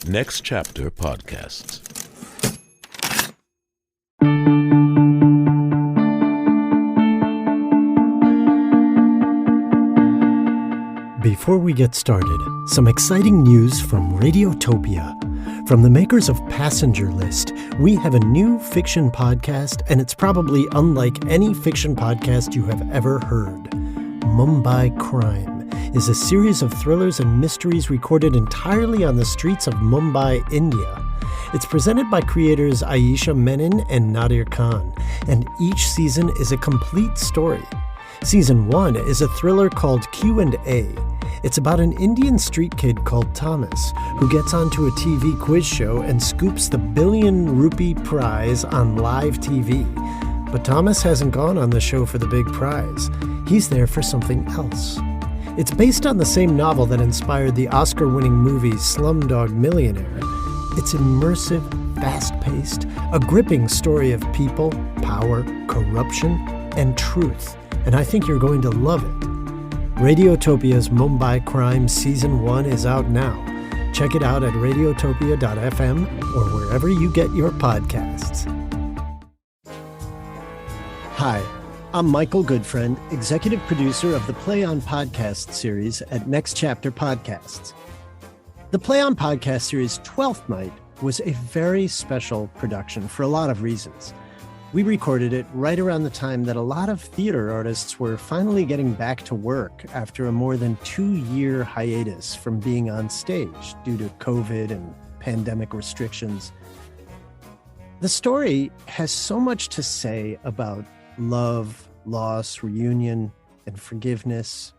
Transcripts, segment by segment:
Next Chapter Podcasts. Before we get started, some exciting news from Radiotopia. From the makers of Passenger List, we have a new fiction podcast, and it's probably unlike any fiction podcast you have ever heard. Mumbai Crime is a series of thrillers and mysteries recorded entirely on the streets of Mumbai, India. It's presented by creators Ayesha Menon and Nadir Khan, and each season is a complete story. Season 1 is a thriller called Q&A. It's about an Indian street kid called Thomas, who gets onto a TV quiz show and scoops the billion-rupee prize on live TV. But Thomas hasn't gone on the show for the big prize. He's there for something else. It's based on the same novel that inspired the Oscar-winning movie Slumdog Millionaire. It's immersive, fast-paced, a gripping story of people, power, corruption, and truth. And I think you're going to love it. Radiotopia's Mumbai Crime Season 1 is out now. Check it out at radiotopia.fm or wherever you get your podcasts. Hi, I'm Michael Goodfriend, executive producer of the Play On podcast series at Next Chapter Podcasts. The Play On podcast series 12th Night was a very special production for a lot of reasons. We recorded it right around the time that a lot of theater artists were finally getting back to work after a more than 2-year hiatus from being on stage due to COVID and pandemic restrictions. The story has so much to say about love, loss, reunion, and forgiveness.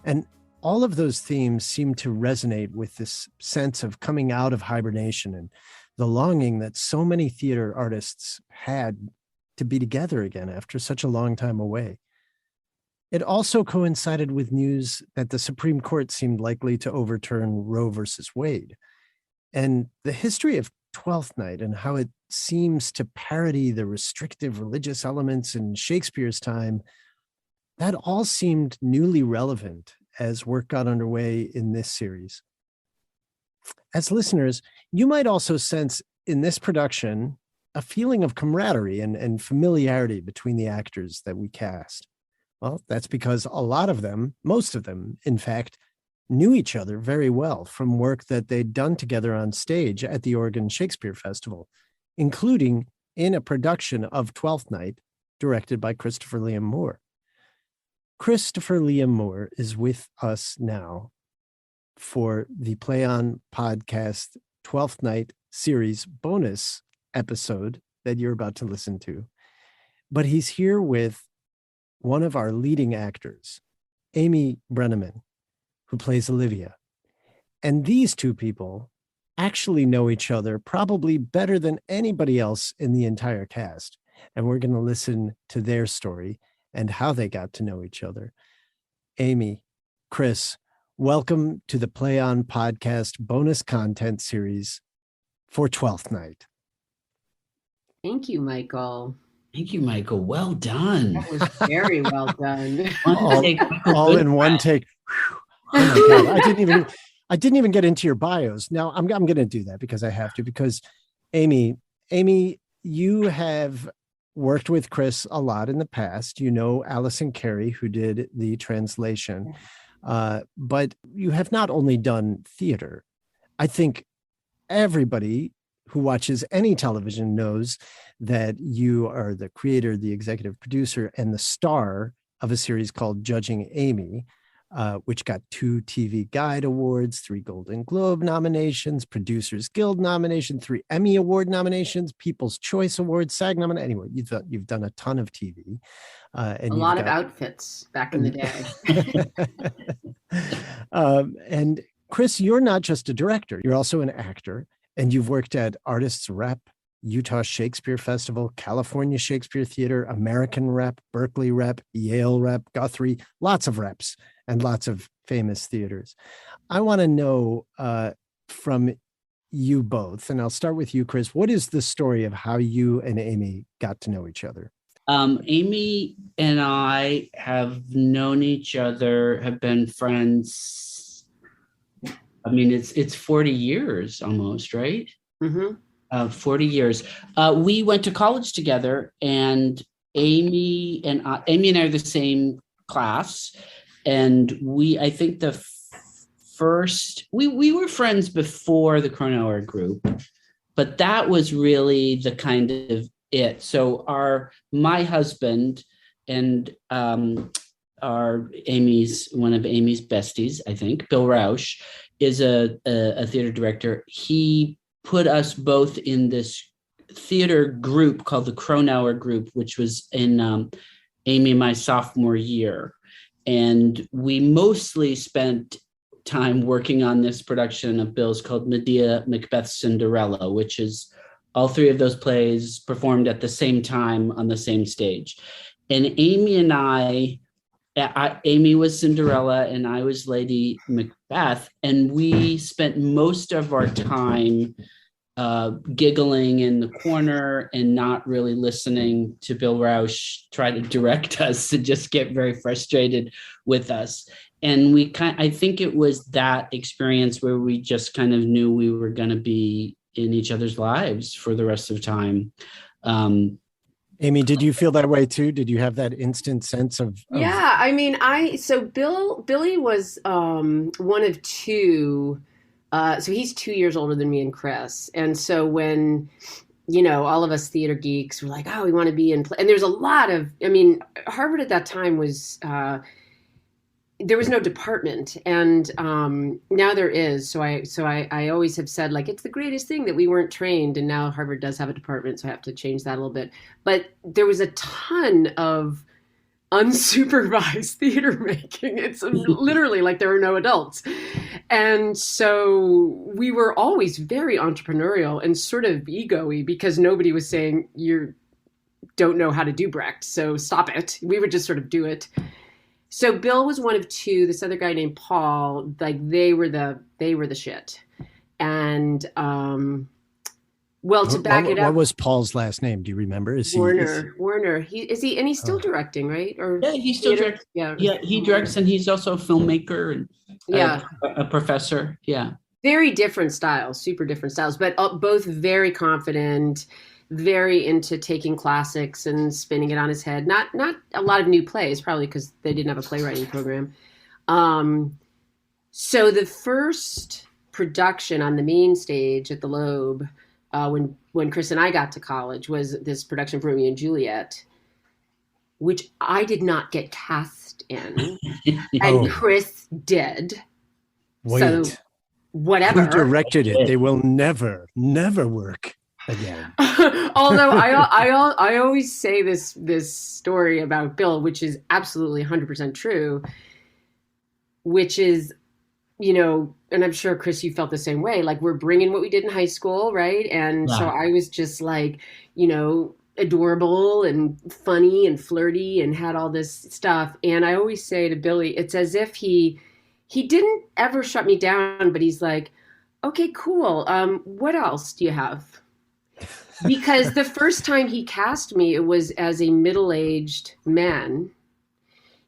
And all of those themes seem to resonate with this sense of coming out of hibernation and the longing that so many theater artists had to be together again after such a long time away. It also coincided with news that the Supreme Court seemed likely to overturn Roe versus Wade. And the history of Twelfth Night and how it seems to parody the restrictive religious elements in Shakespeare's time, that all seemed newly relevant as work got underway in this series. As listeners, you might also sense in this production a feeling of camaraderie and familiarity between the actors that we cast. Well, that's because a lot of them, most of them, in fact, knew each other very well from work that they'd done together on stage at the Oregon Shakespeare Festival, including in a production of Twelfth Night directed by Christopher Liam Moore. Christopher Liam Moore is with us now for the Play On podcast 12th Night series bonus episode that you're about to listen to. But he's here with one of our leading actors, Amy Brenneman, who plays Olivia. And these two people actually know each other probably better than anybody else in the entire cast. And we're going to listen to their story and how they got to know each other. Amy, Chris, welcome to the Play On podcast bonus content series for 12th Night. Thank you, Michael. Thank you, Michael. Well done. That was very well done. all in one take. Oh my God. I didn't even get into your bios. Now I'm going to do that because I have to, because Amy, you have worked with Chris a lot in the past. You know ALISON CAREY, who did the translation, but you have not only done theater. I think everybody who watches any television knows that you are the creator, the executive producer, and the star of a series called Judging Amy, which got 2 TV Guide Awards, 3 Golden Globe nominations, Producers Guild nomination, 3 Emmy Award nominations, People's Choice Awards, SAG nomination. Anyway, you've done a ton of TV. And a lot of outfits back in the day. And Chris, you're not just a director, you're also an actor, and you've worked at Artists Rep, Utah Shakespeare Festival, California Shakespeare Theater, American Rep, Berkeley Rep, Yale Rep, Guthrie, lots of reps and lots of famous theaters. I want to know from you both, and I'll start with you, Chris, what is the story of how you and Amy got to know each other? Amy and I have known each other, have been friends I mean, it's 40 years almost, right? Mm-hmm. 40 years. We went to college together, and Amy and I are the same class, and I think the first we were friends before the Cronauer group, but that was really the kind of it. So my husband and one of Amy's besties, I think, Bill Rausch, is a theater director. He put us both in this theater group called the Cronauer group, which was in Amy and my sophomore year. And we mostly spent time working on this production of Bill's called Medea, Macbeth, Cinderella, which is all three of those plays performed at the same time on the same stage. And Amy and Amy was Cinderella and I was Lady Macbeth. And we spent most of our time giggling in the corner and not really listening to Bill Rausch try to direct us, to just get very frustrated with us. And I think it was that experience where we just kind of knew we were going to be in each other's lives for the rest of time. Amy, did you feel that way too? Did you have that instant sense of... Yeah, I mean, Billy was one of two. So he's 2 years older than me and Chris. And so when, all of us theater geeks were like, oh, we want to be in play. And there's a lot of, Harvard at that time was, there was no department. And now there is. So I always have said, like, it's the greatest thing that we weren't trained. And now Harvard does have a department. So I have to change that a little bit. But there was a ton of unsupervised theater making. It's literally like there are no adults. And so we were always very entrepreneurial and sort of ego-y because nobody was saying, you don't know how to do Brecht, so stop it. We would just sort of do it. So Bill was one of two. This other guy named Paul, like they were the shit. And to back it up, what was Paul's last name? Do you remember? Warner. He's still directing, right? Or yeah, he's still directing. Yeah, he directs, and he's also a filmmaker and a professor. Yeah, very different styles, super different styles, but both very confident, very into taking classics and spinning it on his head. Not a lot of new plays, probably because they didn't have a playwriting program. So the first production on the main stage at the Loeb, when Chris and I got to college, was this production of Romeo and Juliet, which I did not get cast in, and Chris did. Wait. So whatever. Who directed it? They will never work again. Although I always say this story about Bill, which is absolutely 100% true, which is, and I'm sure, Chris, you felt the same way. Like, we're bringing what we did in high school, right? And so I was just like, adorable and funny and flirty and had all this stuff. And I always say to Billy, it's as if he didn't ever shut me down, but he's like, okay, cool. What else do you have? Because the first time he cast me, it was as a middle-aged man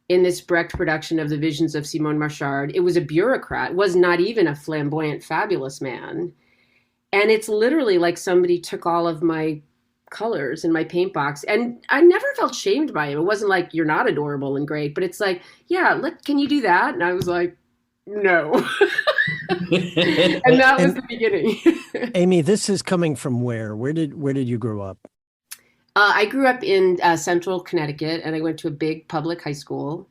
in this Brecht production of The Visions of Simone Marchard. It was a bureaucrat, was not even a flamboyant, fabulous man. And it's literally like somebody took all of my colors in my paint box. And I never felt shamed by him. It wasn't like, you're not adorable and great, but it's like, yeah, can you do that? And I was like, no. And that was the beginning. Amy, this is coming from where? Where did you grow up? I grew up in central Connecticut, and I went to a big public high school.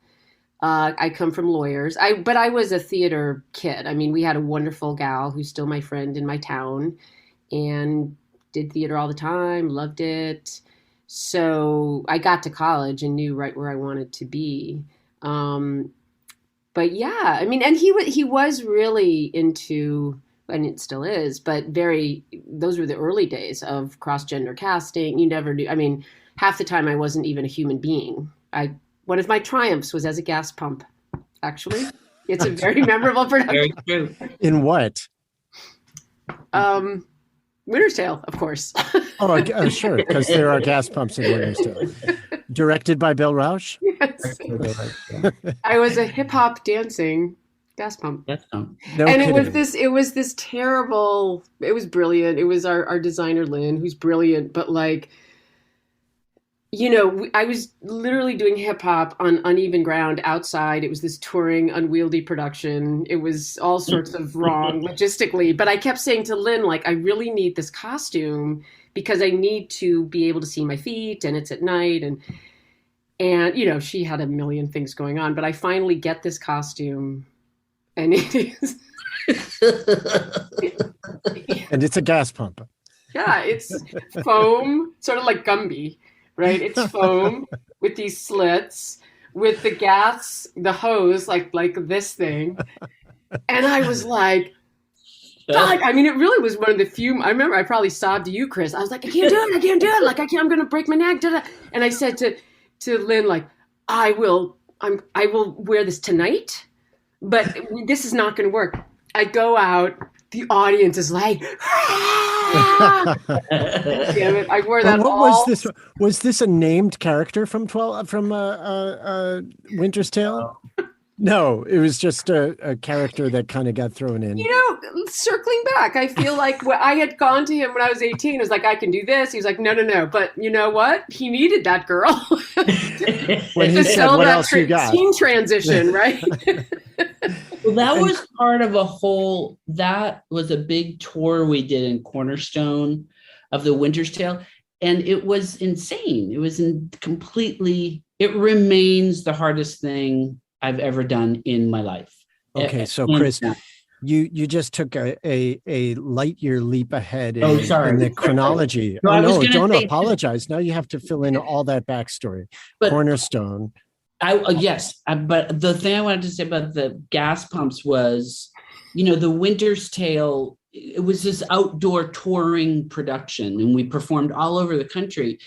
I come from lawyers, but I was a theater kid. I mean, we had a wonderful gal who's still my friend in my town, and did theater all the time, loved it. So I got to college and knew right where I wanted to be. But yeah, I mean, and he was really into, and it still is, but those were the early days of cross-gender casting. You never knew. I mean, half the time I wasn't even a human being. One of my triumphs was as a gas pump, actually. It's a very memorable production. Very true. In what? Winter's Tale, of course. Sure, because there are gas pumps in Winter's Tale. Directed by Bill Rausch? Yes. I was a hip-hop dancing Gas pump. Yes. No And kidding. it was this terrible, it was brilliant. It was our designer, Lynn, who's brilliant, but like, I was literally doing hip hop on uneven ground outside. It was this touring, unwieldy production. It was all sorts of wrong logistically. But I kept saying to Lynn, like, I really need this costume because I need to be able to see my feet, and it's at night. And she had a million things going on. But I finally get this costume, and it is. And it's a gas pump. Yeah, it's foam, sort of like Gumby. Right? It's foam with these slits, with the gas, the hose, like this thing. And I was like, God, I mean, it really was one of the few. I remember I probably sobbed to you, Chris. I was like, I can't do it. Like, I'm going to break my neck. And I said to Lynn, like, I will wear this tonight, but this is not going to work. I go out. The audience is like, ah! Damn it! I wore that. What was this? Was this a named character from Winter's Tale? No, it was just a character that kind of got thrown in. Circling back, I feel like I had gone to him when I was 18. I was like, I can do this. He was like, no. But you know what? He needed that girl when he said, "What else you got?" Teen transition, right? Well, that was part of that was a big tour we did in Cornerstone of the Winter's Tale. And it was insane. It was it remains the hardest thing I've ever done in my life. Okay. So Chris, you just took a light year leap ahead in the chronology. Don't apologize. Now you have to fill in all that backstory. Cornerstone. Yes, but the thing I wanted to say about the gas pumps was, the Winter's Tale, it was this outdoor touring production, and we performed all over the country.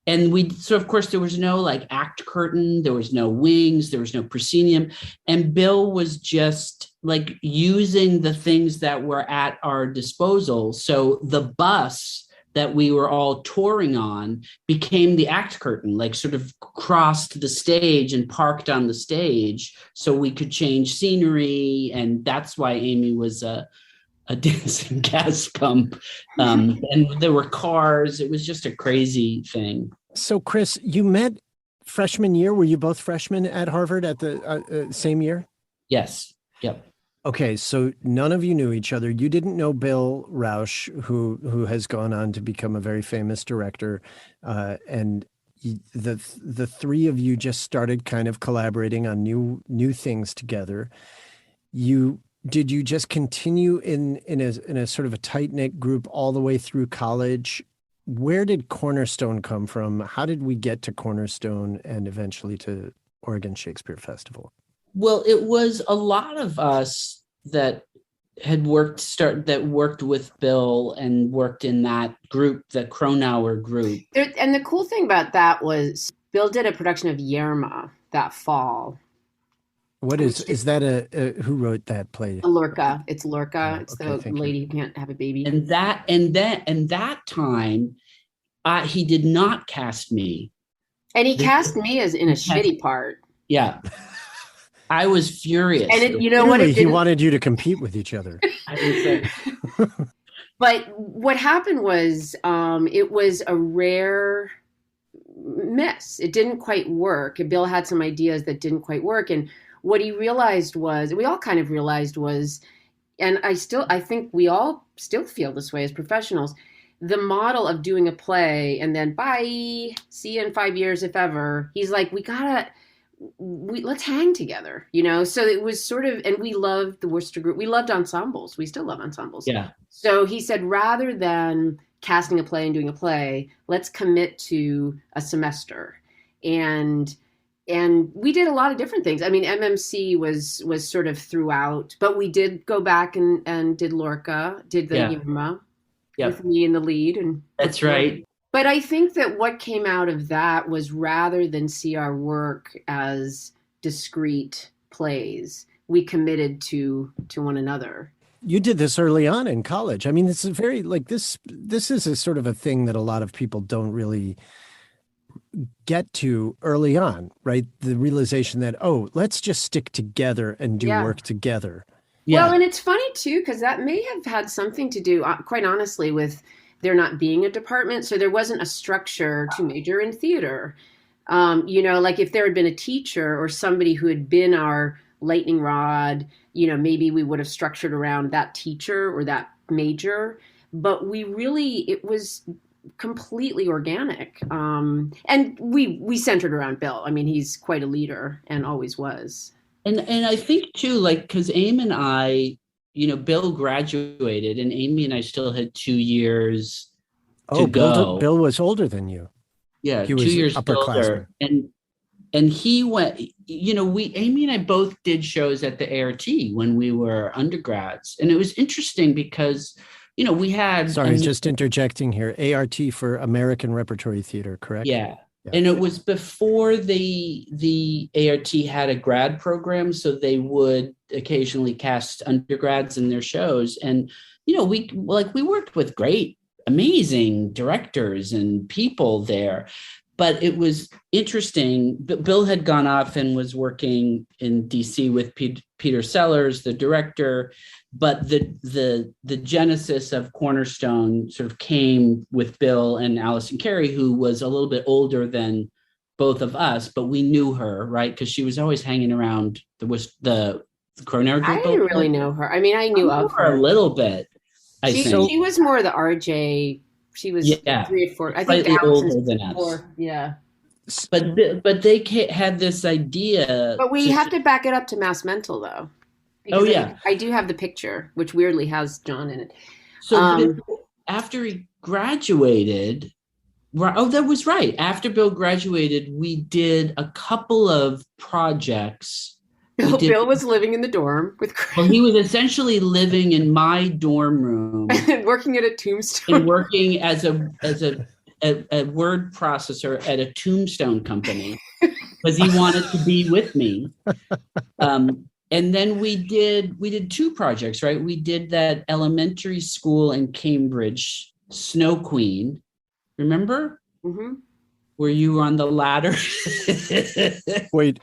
And so of course there was no like act curtain, there was no wings, there was no proscenium. And Bill was just like using the things that were at our disposal. So the bus that we were all touring on became the act curtain, like sort of crossed the stage and parked on the stage so we could change scenery. And that's why Amy was a dancing gas pump. And there were cars. It was just a crazy thing. So Chris, you met freshman year. Were you both freshmen at Harvard at the same year? Yes. Yep. Okay, so none of you knew each other. You didn't know Bill Rausch, who has gone on to become a very famous director, and the three of you just started kind of collaborating on new things together. Did you just continue in a sort of a tight-knit group all the way through college? Where did Cornerstone come from? How did we get to Cornerstone and eventually to Oregon Shakespeare Festival? Well, it was a lot of us that had worked with Bill and worked in that group, the Kronauer group. And the cool thing about that was Bill did a production of Yerma that fall. What is that? Who wrote that play? Lorca. It's Lorca. It's the lady who can't have a baby. And that time, he did not cast me. And he cast me as in a shitty part. Yeah. I was furious. And you know what? He wanted you to compete with each other. But what happened was it was a rare miss. It didn't quite work. And Bill had some ideas that didn't quite work. And what he realized was, we all kind of realized was, and I think we all still feel this way as professionals, the model of doing a play and then bye, see you in 5 years, if ever. He's like, let's hang together, So it was sort of, and we loved the Worcester group. We loved ensembles. We still love ensembles. Yeah. So he said, rather than casting a play and doing a play, let's commit to a semester. And we did a lot of different things. I mean, MMC was sort of throughout, but we did go back and did Lorca, did the Yerma with me in the lead. And that's right. But I think that what came out of that was, rather than see our work as discrete plays, we committed to one another. You did this early on in college. I mean, this is very this is a sort of a thing that a lot of people don't really get to early on, right? The realization that, oh, let's just stick together and do Yeah. work together. Yeah. Well, and it's funny too, because that may have had something to do, quite honestly, with there not being a department. So there wasn't a structure to major in theater. Like if there had been a teacher or somebody who had been our lightning rod, maybe we would have structured around that teacher or that major. But it was completely organic. And we centered around Bill. I mean, he's quite a leader and always was. And I think too, like, because Amy and I, Bill graduated, and Amy and I still had 2 years to go. Bill was older than you. Yeah, He 2 was years upperclassman. older. And he went, Amy and I both did shows at the ART when we were undergrads. And it was interesting because, we had. Sorry, just interjecting here. ART for American Repertory Theater, correct? Yeah. And it was before the ART had a grad program, so they would occasionally cast undergrads in their shows. And, we worked with great, amazing directors and people there. But it was interesting. Bill had gone off and was working in DC with Peter Sellers, the director. But the genesis of Cornerstone sort of came with Bill and ALISON CAREY, who was a little bit older than both of us, but we knew her, right? Because she was always hanging around the Cronauer group. I didn't really know her. I mean, I knew of her a little bit. She was more the RJ. She was 3 or 4. I think slightly older than us. 4. Yeah. But they had this idea. But we have to back it up to Mass Mental, though. Oh, yeah. I do have the picture, which weirdly has John in it. So after he graduated, that was right. After Bill graduated, we did a couple of projects. Bill was living in the dorm with Chris. Well, he was essentially living in my dorm room. Working at a Tombstone. And working as a word processor at a Tombstone company because he wanted to be with me. And then we did 2 projects, right? We did that elementary school in Cambridge, Snow Queen. Remember? Mm-hmm. Where you were on the ladder? Wait.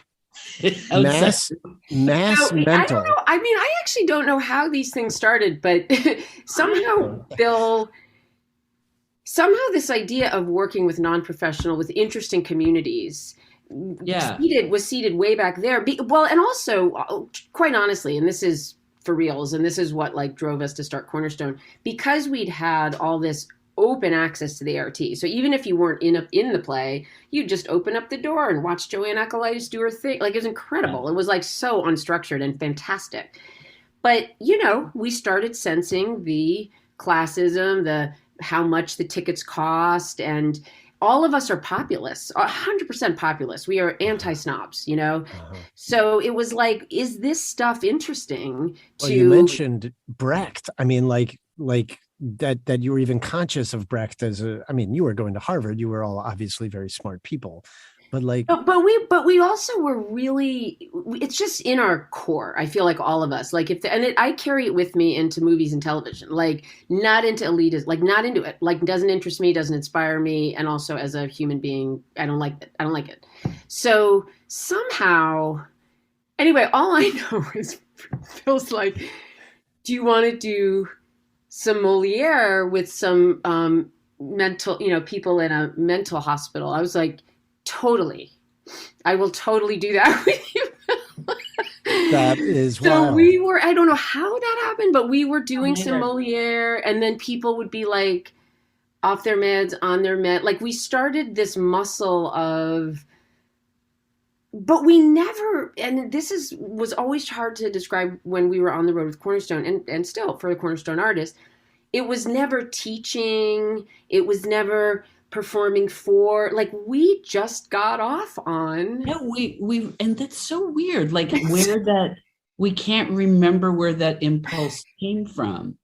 Mass Mental. I don't know. I mean, I actually don't know how these things started, but somehow this idea of working with non-professional, with interesting communities, was seated way back there. And also, quite honestly, and this is for reals, and this is what drove us to start Cornerstone, because we'd had all this open access to the ART. So even if you weren't in the play, you'd just open up the door and watch Joanne Acolytis do her thing. It was incredible. It was so unstructured and fantastic. But, we started sensing the classism, how much the tickets cost, and all of us are populists, 100% populists. We are anti-snobs, So it was is this stuff interesting to... Well, you mentioned Brecht. I mean, that you were even conscious of Brecht you were going to Harvard. You were all obviously very smart people, but but we also were really, it's just in our core. I feel like all of us, I carry it with me into movies and television, not into elitism, not into it, doesn't interest me, doesn't inspire me. And also as a human being, I don't like it. So somehow, anyway, all I know is feels like, do you want to do some Moliere with some mental, people in a mental hospital? I was like, totally. I will totally do that with you. That is so wild. We were, I don't know how that happened, but we were doing some Moliere, and then people would be off their meds, on their med. We started this muscle of, but we never, and this was always hard to describe when we were on the road with Cornerstone, and still for the Cornerstone artists, it was never teaching, it was never performing for, we just got off on. Yeah, we and that's so weird, where that, we can't remember where that impulse came from.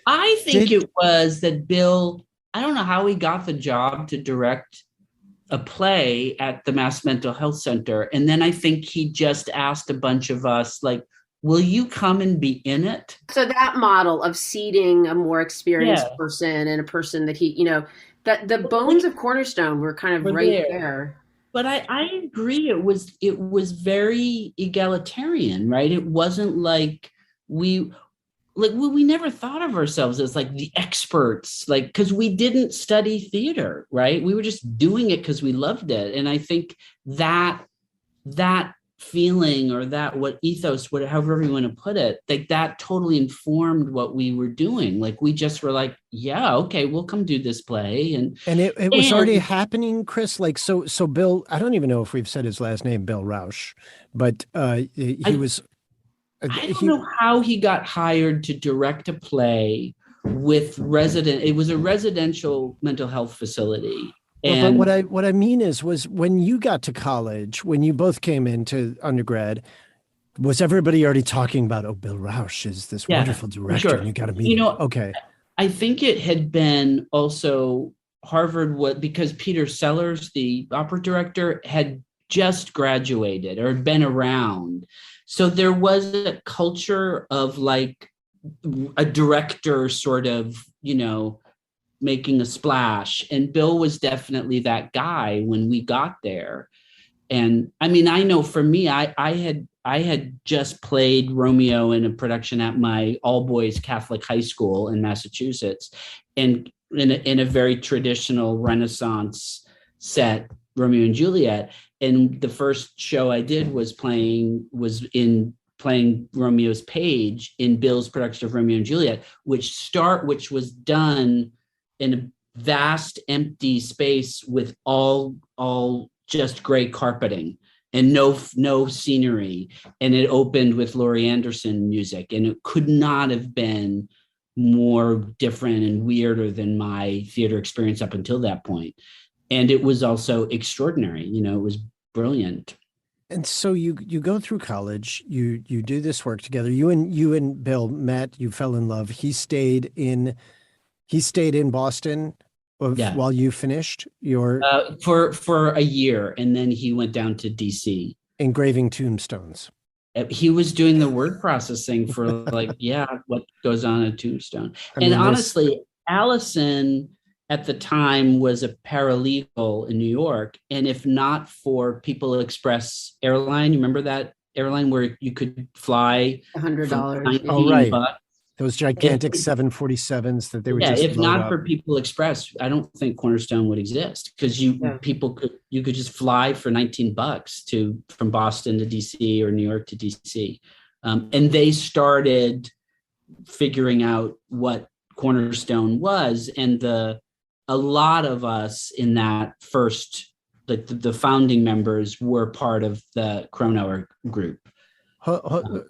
I think it was that Bill, I don't know how he got the job to direct a play at the Mass Mental Health Center. And then I think he just asked a bunch of us, will you come and be in it? So that model of seating a more experienced Yeah. person and a person that he, that the bones of Cornerstone were kind of Were right there. there. But I agree. It was very egalitarian, right? It wasn't like we never thought of ourselves as like the experts, like, because we didn't study theater, right? We were just doing it because we loved it. And I think that feeling, or that what ethos, however you want to put it, like that totally informed what we were doing. Like we just were like, yeah, okay, we'll come do this play. And it was already happening, Chris. Like, so Bill, I don't even know if we've said his last name, Bill Rausch, but he was. I don't know how he got hired to direct a play with it was a residential mental health facility. And but what I mean was when you got to college, when you both came into undergrad, was everybody already talking about, oh, Bill Rausch is this wonderful director, and you got to meet him? Okay. I think it had been also Harvard, because Peter Sellers, the opera director, had just graduated or had been around. So there was a culture of like a director sort of, making a splash. And Bill was definitely that guy when we got there. And I mean, I know for me, I had just played Romeo in a production at my all boys Catholic high school in Massachusetts, and in a very traditional Renaissance set, Romeo and Juliet. And the first show I did was playing Romeo's page in Bill's production of Romeo and Juliet, which was done in a vast empty space with all just gray carpeting and no scenery. And it opened with Laurie Anderson music, and it could not have been more different and weirder than my theater experience up until that point. And it was also extraordinary. It was brilliant. And so you go through college, you do this work together. You and Bill met, you fell in love. He stayed in Boston while you finished your for a year, and then he went down to DC engraving tombstones. He was doing the word processing for what goes on a tombstone. Honestly, Allison at the time was a paralegal in New York, and if not for People Express airline, you remember that airline where you could fly $100? Oh, right. Those gigantic 747s that they would just if not up. For People Express, I don't think Cornerstone would exist, because you could just fly for $19 from Boston to DC or New York to DC. And they started figuring out what Cornerstone was, and a lot of us in that first, the founding members were part of the Kronauer group.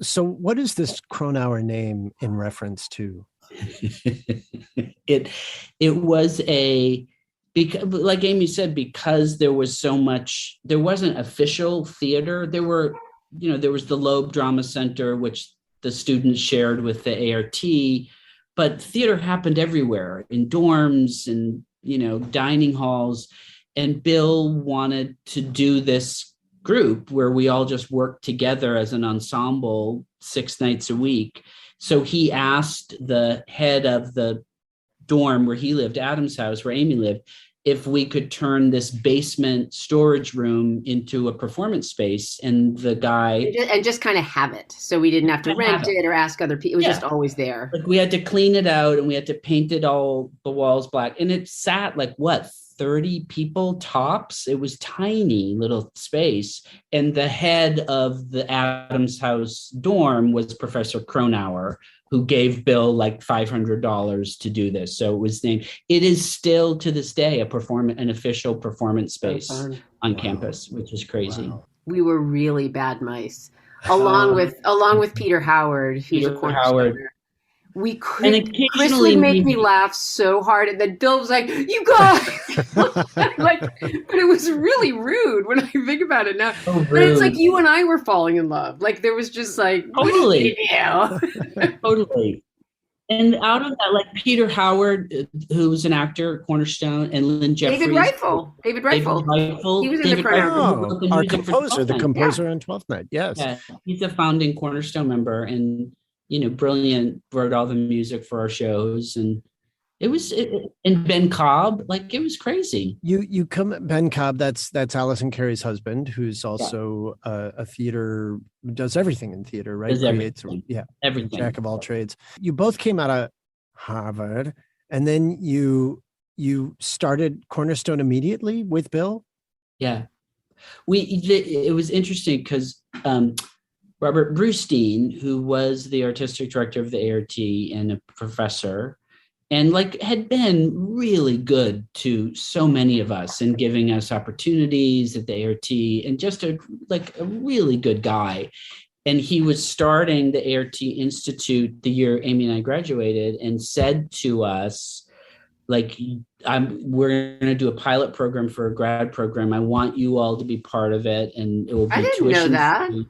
So what is this Kronauer name in reference to? It was like Amy said, because there was so much, there wasn't official theater. There was the Loeb Drama Center, which the students shared with the ART, but theater happened everywhere, in dorms and, dining halls. And Bill wanted to do this group where we all just worked together as an ensemble 6 nights a week. So he asked the head of the dorm where he lived, Adam's house, where Amy lived, if we could turn this basement storage room into a performance space. And the guy... And just kind of have it. So we didn't have to rent it or ask other people. It was just always there. Like we had to clean it out, and we had to paint it all, the walls black. And it sat 30 people tops. It was tiny little space. And the head of the Adams House dorm was Professor Kronauer, who gave Bill $500 to do this. So it was named, it is still to this day an official performance space on campus, which is crazy. Wow. We were really bad mice. Along with Peter Howard, who's a cornerstone. We could. Chris would make me laugh so hard, and then Bill was like, "You guys," but it was really rude when I think about it now. So but it's like you and I were falling in love. There was just totally, yeah, totally. And out of that, like Peter Howard, who's an actor, Cornerstone, and Lynn Jeffries. David Reiffel. He was in the program. Our composer, the composer on 12th Night. Yes. Yeah, he's a founding Cornerstone member, and brilliant. Wrote all the music for our shows, and and Ben Cobb, like it was crazy. You come Ben Cobb, that's Alison Carey's husband, who's also a theater, does everything in theater, right? Does everything. Everything. Jack of all trades. You both came out of Harvard, and then you started Cornerstone immediately with Bill. Yeah, it was interesting because Robert Brustein, who was the artistic director of the ART and a professor, and like had been really good to so many of us and giving us opportunities at the ART, and just a really good guy. And he was starting the ART Institute the year Amy and I graduated, and said to us, like, we're going to do a pilot program for a grad program. I want you all to be part of it, and it will be tuition. I didn't know that. Free.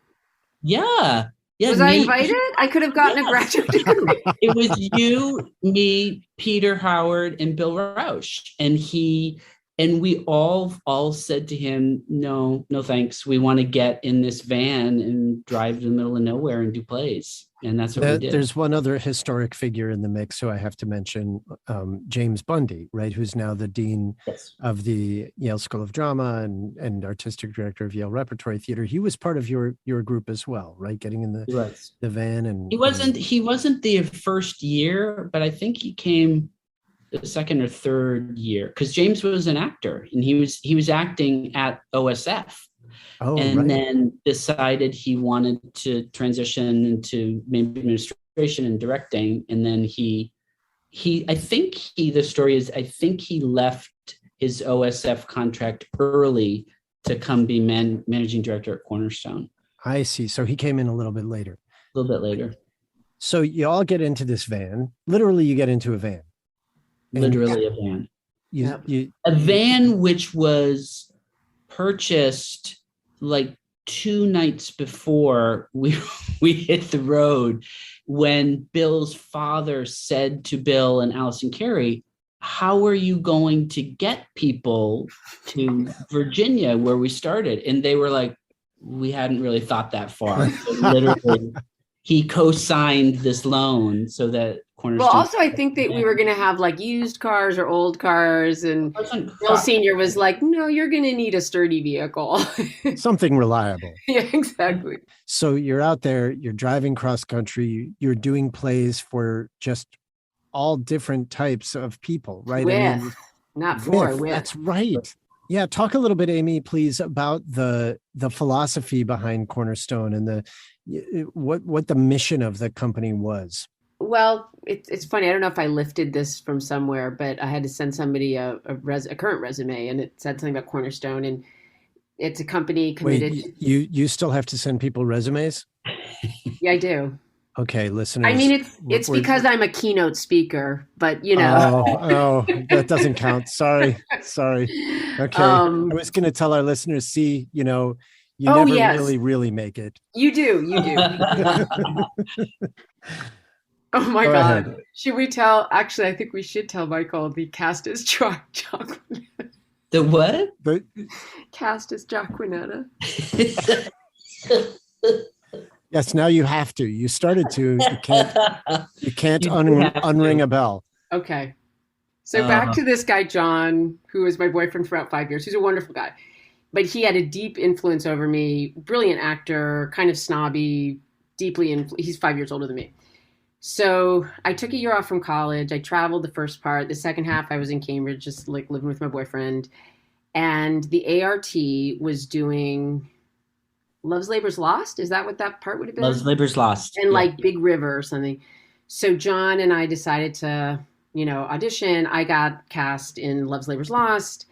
Yeah. Yeah, was I invited? I could have gotten a graduate degree. It was you, me, Peter Howard, and Bill Rausch. And we all said to him, no thanks. We want to get in this van and drive to the middle of nowhere and do plays. And that's what we did. There's one other historic figure in the mix who I have to mention, James Bundy, right? Who's now the dean of the Yale School of Drama and artistic director of Yale Repertory Theater. He was part of your group as well, right? Getting in the van. And he wasn't the first year, but I think he came the second or third year, because James was an actor, and he was acting at OSF. Then decided he wanted to transition into maybe administration and directing. And then the story is, I think he left his OSF contract early to come be managing director at Cornerstone. I see. So he came in a little bit later. A little bit later. So you all get into this van. Literally, you get into a van. Literally a van. A van which was purchased like 2 nights before we hit the road, when Bill's father said to Bill and Alison Carey, how are you going to get people to Virginia where we started? And they were like, we hadn't really thought that far. So literally, he co-signed this loan so that Cornerstone. Well, also, I think that we were going to have like used cars or old cars, and Bill Sr. was like, no, you're going to need a sturdy vehicle. Something reliable. Yeah, exactly. So you're out there, you're driving cross country, you're doing plays for just all different types of people, right? With. That's right. Yeah. Talk a little bit, Amy, please, about the philosophy behind Cornerstone and what the mission of the company was. Well, it's funny. I don't know if I lifted this from somewhere, but I had to send somebody a current resume, and it said something about Cornerstone, and it's a company committed. Wait, you still have to send people resumes? Yeah, I do. Okay, listeners. I mean, it's because I'm a keynote speaker, but you know. Oh, that doesn't count. Sorry. Okay, I was going to tell our listeners, see, you never really make it. You do. Oh my God. Ahead. Should we tell? Actually, I think we should tell Michael the cast is Jacquinetta. The what? The cast is Jacquinetta. Yes, now you have to. You started to. You can't unring a bell. Okay. So back to this guy, John, who was my boyfriend for about 5 years. He's a wonderful guy. But he had a deep influence over me. Brilliant actor, kind of snobby, he's 5 years older than me. So I took a year off from college. I traveled the first part. The second half, I was in Cambridge, just like living with my boyfriend. And the ART was doing Love's Labor's Lost. Is that what that part would have been? Love's Labor's Lost. And like Big River or something. So John and I decided to, audition. I got cast in Love's Labor's Lost.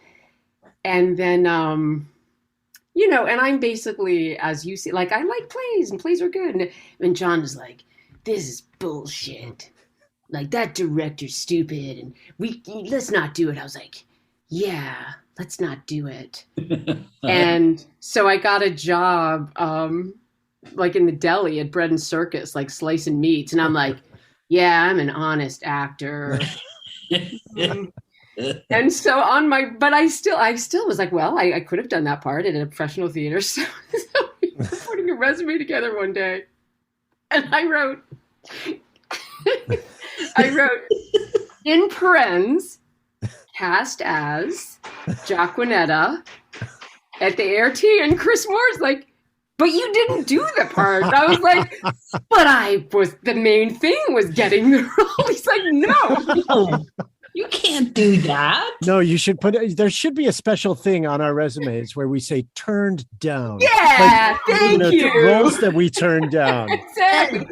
And then, and I'm basically, as you see, like, I like plays and plays are good. And John was like, this is bullshit. Like, that director's stupid and let's not do it. I was like, yeah, let's not do it. And so I got a job, like in the deli at Bread and Circus, like slicing meats. And I'm like, Yeah, I'm an honest actor. And so but I still was like, well, I could have done that part in a professional theater. So we were putting a resume together one day, and I wrote in parens, cast as Jacquinetta at the ART, and Chris Moore's like, but you didn't do the part. I was like, but the main thing was getting the role. He's like, no. You can't do that. No, you should there should be a special thing on our resumes where we say turned down. Yeah, thank you. Roles that we turned down. Exactly.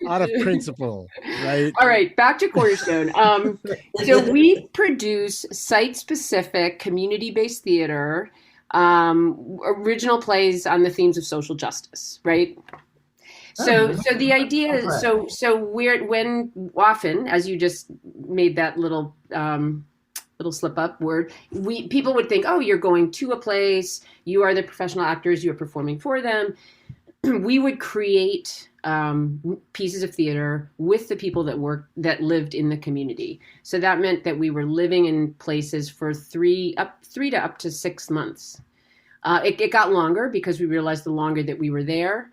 Out of principle, right? All right, back to Cornerstone. So we produce site-specific, community-based theater, original plays on the themes of social justice, right? So the idea is when often, as you just made that little slip up word, people would think, oh, you're going to a place, you are the professional actors, you're performing for them. We would create pieces of theater with the people that lived in the community. So that meant that we were living in places for 3 to up to 6 months. It got longer because we realized the longer that we were there,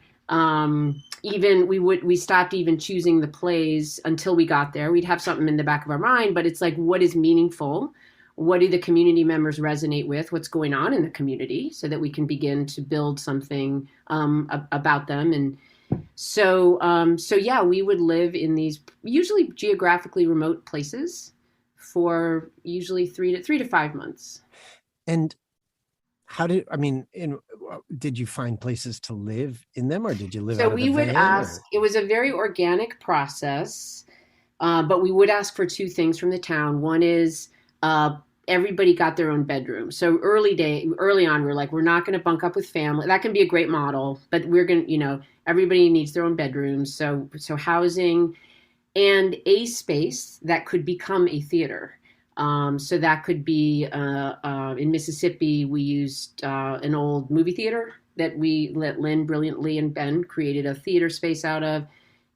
we stopped even choosing the plays until we got there. We'd have something in the back of our mind, but it's like, what is meaningful? What do the community members resonate with? What's going on in the community, so that we can begin to build something about them. And so we would live in these usually geographically remote places for usually 3 to 5 months. And did you find places to live in them, or did you live? So we would ask. It was a very organic process, but we would ask for 2 things from the town. One is everybody got their own bedroom. So early on, we're like, we're not going to bunk up with family. That can be a great model, but we're going to, everybody needs their own bedrooms. So housing and a space that could become a theater. So that could be in Mississippi, we used an old movie theater that we let Lynn brilliantly and Ben created a theater space out of.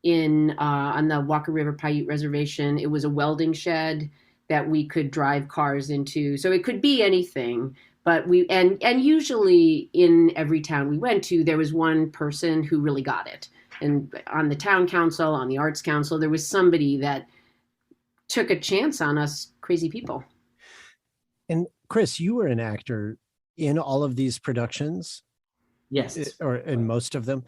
On the Walker River Paiute Reservation, it was a welding shed that we could drive cars into. So it could be anything, but and usually in every town we went to, there was one person who really got it. And on the town council, on the arts council, there was somebody that took a chance on us crazy people. And Chris, you were an actor in all of these productions? Yes. Or in most of them.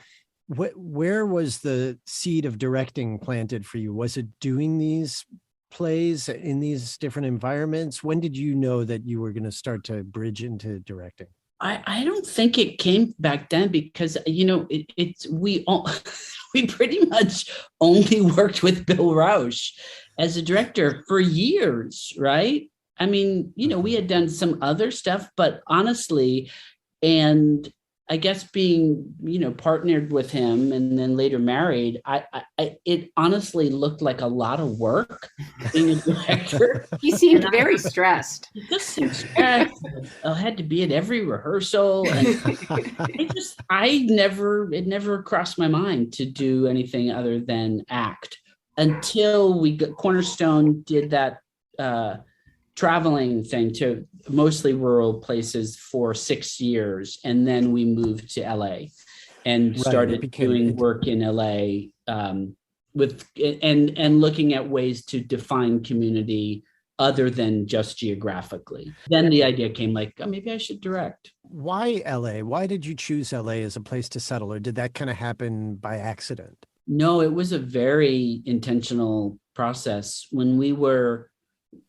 Where was the seed of directing planted for you? Was it doing these plays in these different environments? When did you know that you were going to start to bridge into directing? I don't think it came back then, because we pretty much only worked with Bill Rausch as a director for years, right? I mean, we had done some other stuff, but honestly, and I guess being, partnered with him and then later married, it honestly looked like a lot of work being a director. He seemed very stressed. He just seemed stressed. I had to be at every rehearsal. And it never crossed my mind to do anything other than act until Cornerstone did that traveling thing to mostly rural places for 6 years. And then we moved to LA and started doing work in LA and looking at ways to define community other than just geographically. Then the idea came like, oh, maybe I should direct. Why LA? Why did you choose LA as a place to settle? Or did that kind of happen by accident? No, it was a very intentional process. When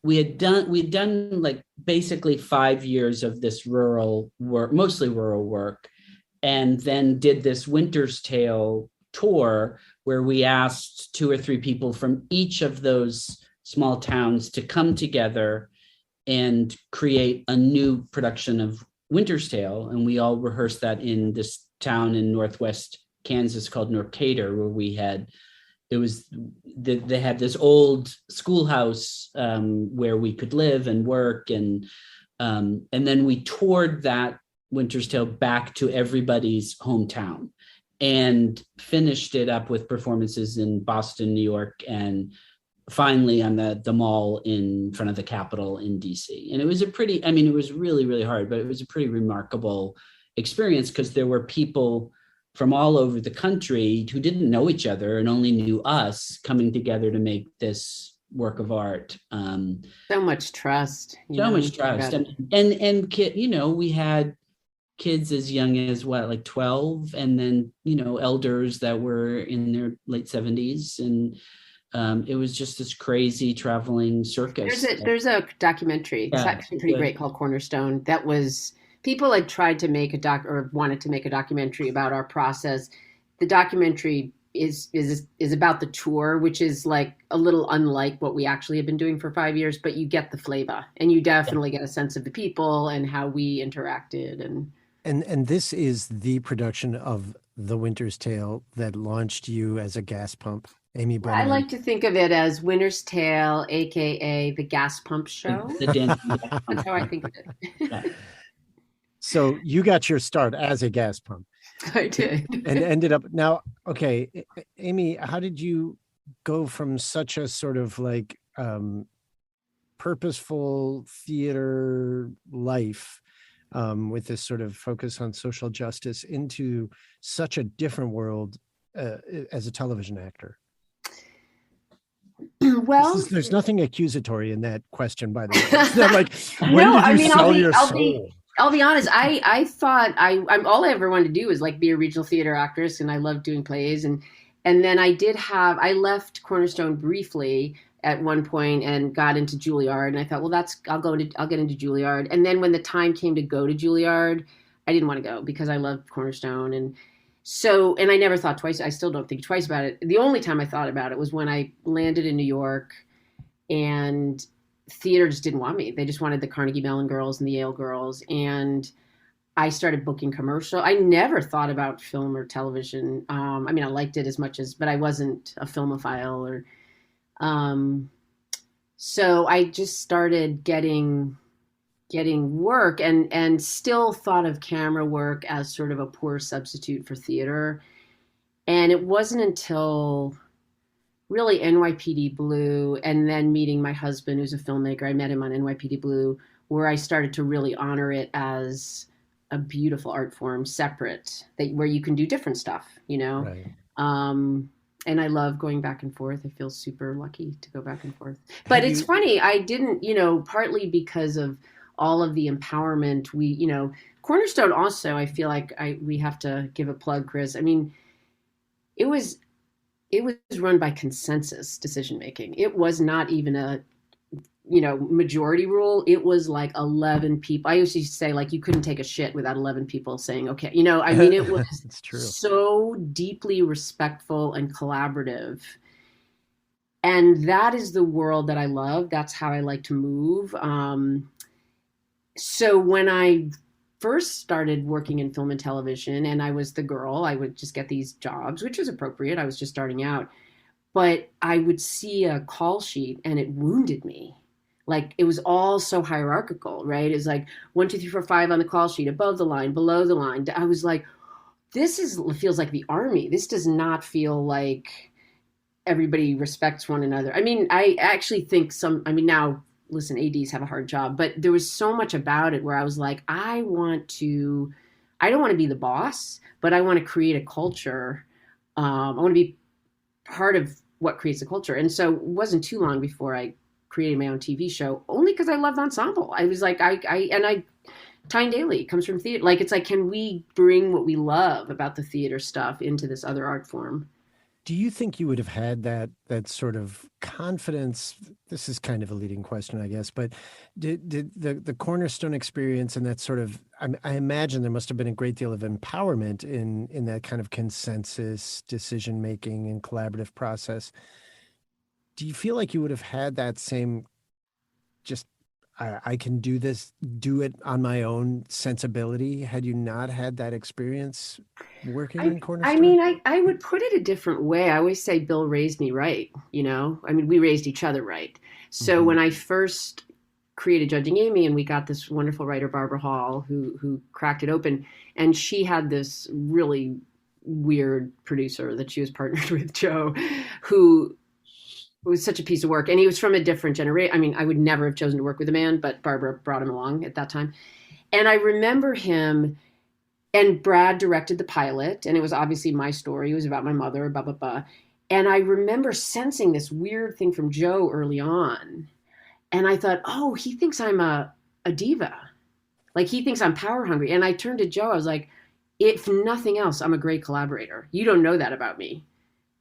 we'd done like basically 5 years of this rural work, mostly rural work, and then did this Winter's Tale tour where we asked 2 or 3 people from each of those small towns to come together and create a new production of Winter's Tale. And we all rehearsed that in this town in Northwest Kansas called Norcatur, where they had this old schoolhouse where we could live and work, and then we toured that Winter's Tale back to everybody's hometown, and finished it up with performances in Boston, New York, and finally on the mall in front of the Capitol in DC. And it was it was really, really hard, but it was a pretty remarkable experience because there were people from all over the country who didn't know each other and only knew us coming together to make this work of art. So much trust. And kid, we had kids as young as 12, and then elders that were in their late 70s, and it was just this crazy traveling circus. There's a documentary. It's actually pretty great, called Cornerstone. That was, people had tried to make wanted to make a documentary about our process. The documentary is about the tour, which is like a little unlike what we actually have been doing for 5 years, but you get the flavor and you definitely get a sense of the people and how we interacted. And this is the production of The Winter's Tale that launched you as a gas pump, Amy Brenneman. I like to think of it as Winter's Tale, aka the Gas Pump Show. That's how I think of it. So you got your start as a gas pump. I did. And ended up now. Okay, Amy, how did you go from such a sort of like purposeful theater life with this sort of focus on social justice into such a different world as a television actor? Well, there's nothing accusatory in that question, by the way. It's not like, when did you sell your soul? I'll be honest. I thought I'm all I ever wanted to do was like be a regional theater actress, and I loved doing plays. And then I left Cornerstone briefly at one point and got into Juilliard. And I thought, well, I'll get into Juilliard. And then when the time came to go to Juilliard, I didn't want to go because I loved Cornerstone. And I never thought twice. I still don't think twice about it. The only time I thought about it was when I landed in New York, and theater just didn't want me. They just wanted the Carnegie Mellon girls and the Yale girls. And I started booking commercial. I never thought about film or television. I liked it but I wasn't a filmophile so I just started getting work and still thought of camera work as sort of a poor substitute for theater. And it wasn't until really NYPD Blue, and then meeting my husband, who's a filmmaker, I met him on NYPD Blue, where I started to really honor it as a beautiful art form, separate, where you can do different stuff, Right. And I love going back and forth. I feel super lucky to go back and forth. But it's funny, I didn't, partly because of all of the empowerment Cornerstone also, I feel like we have to give a plug, Chris. I mean, it was run by consensus decision making. It was not even a majority rule. It was like 11 people. I used to say, like, you couldn't take a shit without 11 people saying, okay, it was so deeply respectful and collaborative. And that is the world that I love. That's how I like to move. So when I first started working in film and television, and I was the girl, I would just get these jobs, which was appropriate. I was just starting out, but I would see a call sheet and it wounded me. Like, it was all so hierarchical, right? It's like 1, 2, 3, 4, 5 on the call sheet, above the line, below the line. I was like, feels like the army. This does not feel like everybody respects one another. I mean, I actually think now, listen, ADs have a hard job, but there was so much about it where I was like, I don't want to be the boss, but I want to create a culture. I want to be part of what creates a culture. And so it wasn't too long before I created my own TV show, only because I loved ensemble. I was like, Tyne Daly comes from theater. Like, it's like, can we bring what we love about the theater stuff into this other art form? Do you think you would have had that sort of confidence? This is kind of a leading question, I guess, but did the Cornerstone experience and that sort of, I imagine there must have been a great deal of empowerment in that kind of consensus decision-making and collaborative process. Do you feel like you would have had that same just, I can do it on my own sensibility had you not had that experience working in Cornerstone? I mean, I would put it a different way. I always say Bill raised me right, we raised each other right. So when I first created Judging Amy, and we got this wonderful writer, Barbara Hall, who cracked it open, and she had this really weird producer that she was partnered with, Joe, who was such a piece of work. And he was from a different generation. I mean, I would never have chosen to work with a man, but Barbara brought him along at that time. And I remember him, and Brad directed the pilot, and it was obviously my story. It was about my mother, blah, blah, blah. And I remember sensing this weird thing from Joe early on. And I thought, oh, he thinks I'm a diva. Like, he thinks I'm power hungry. And I turned to Joe. I was like, if nothing else, I'm a great collaborator. You don't know that about me,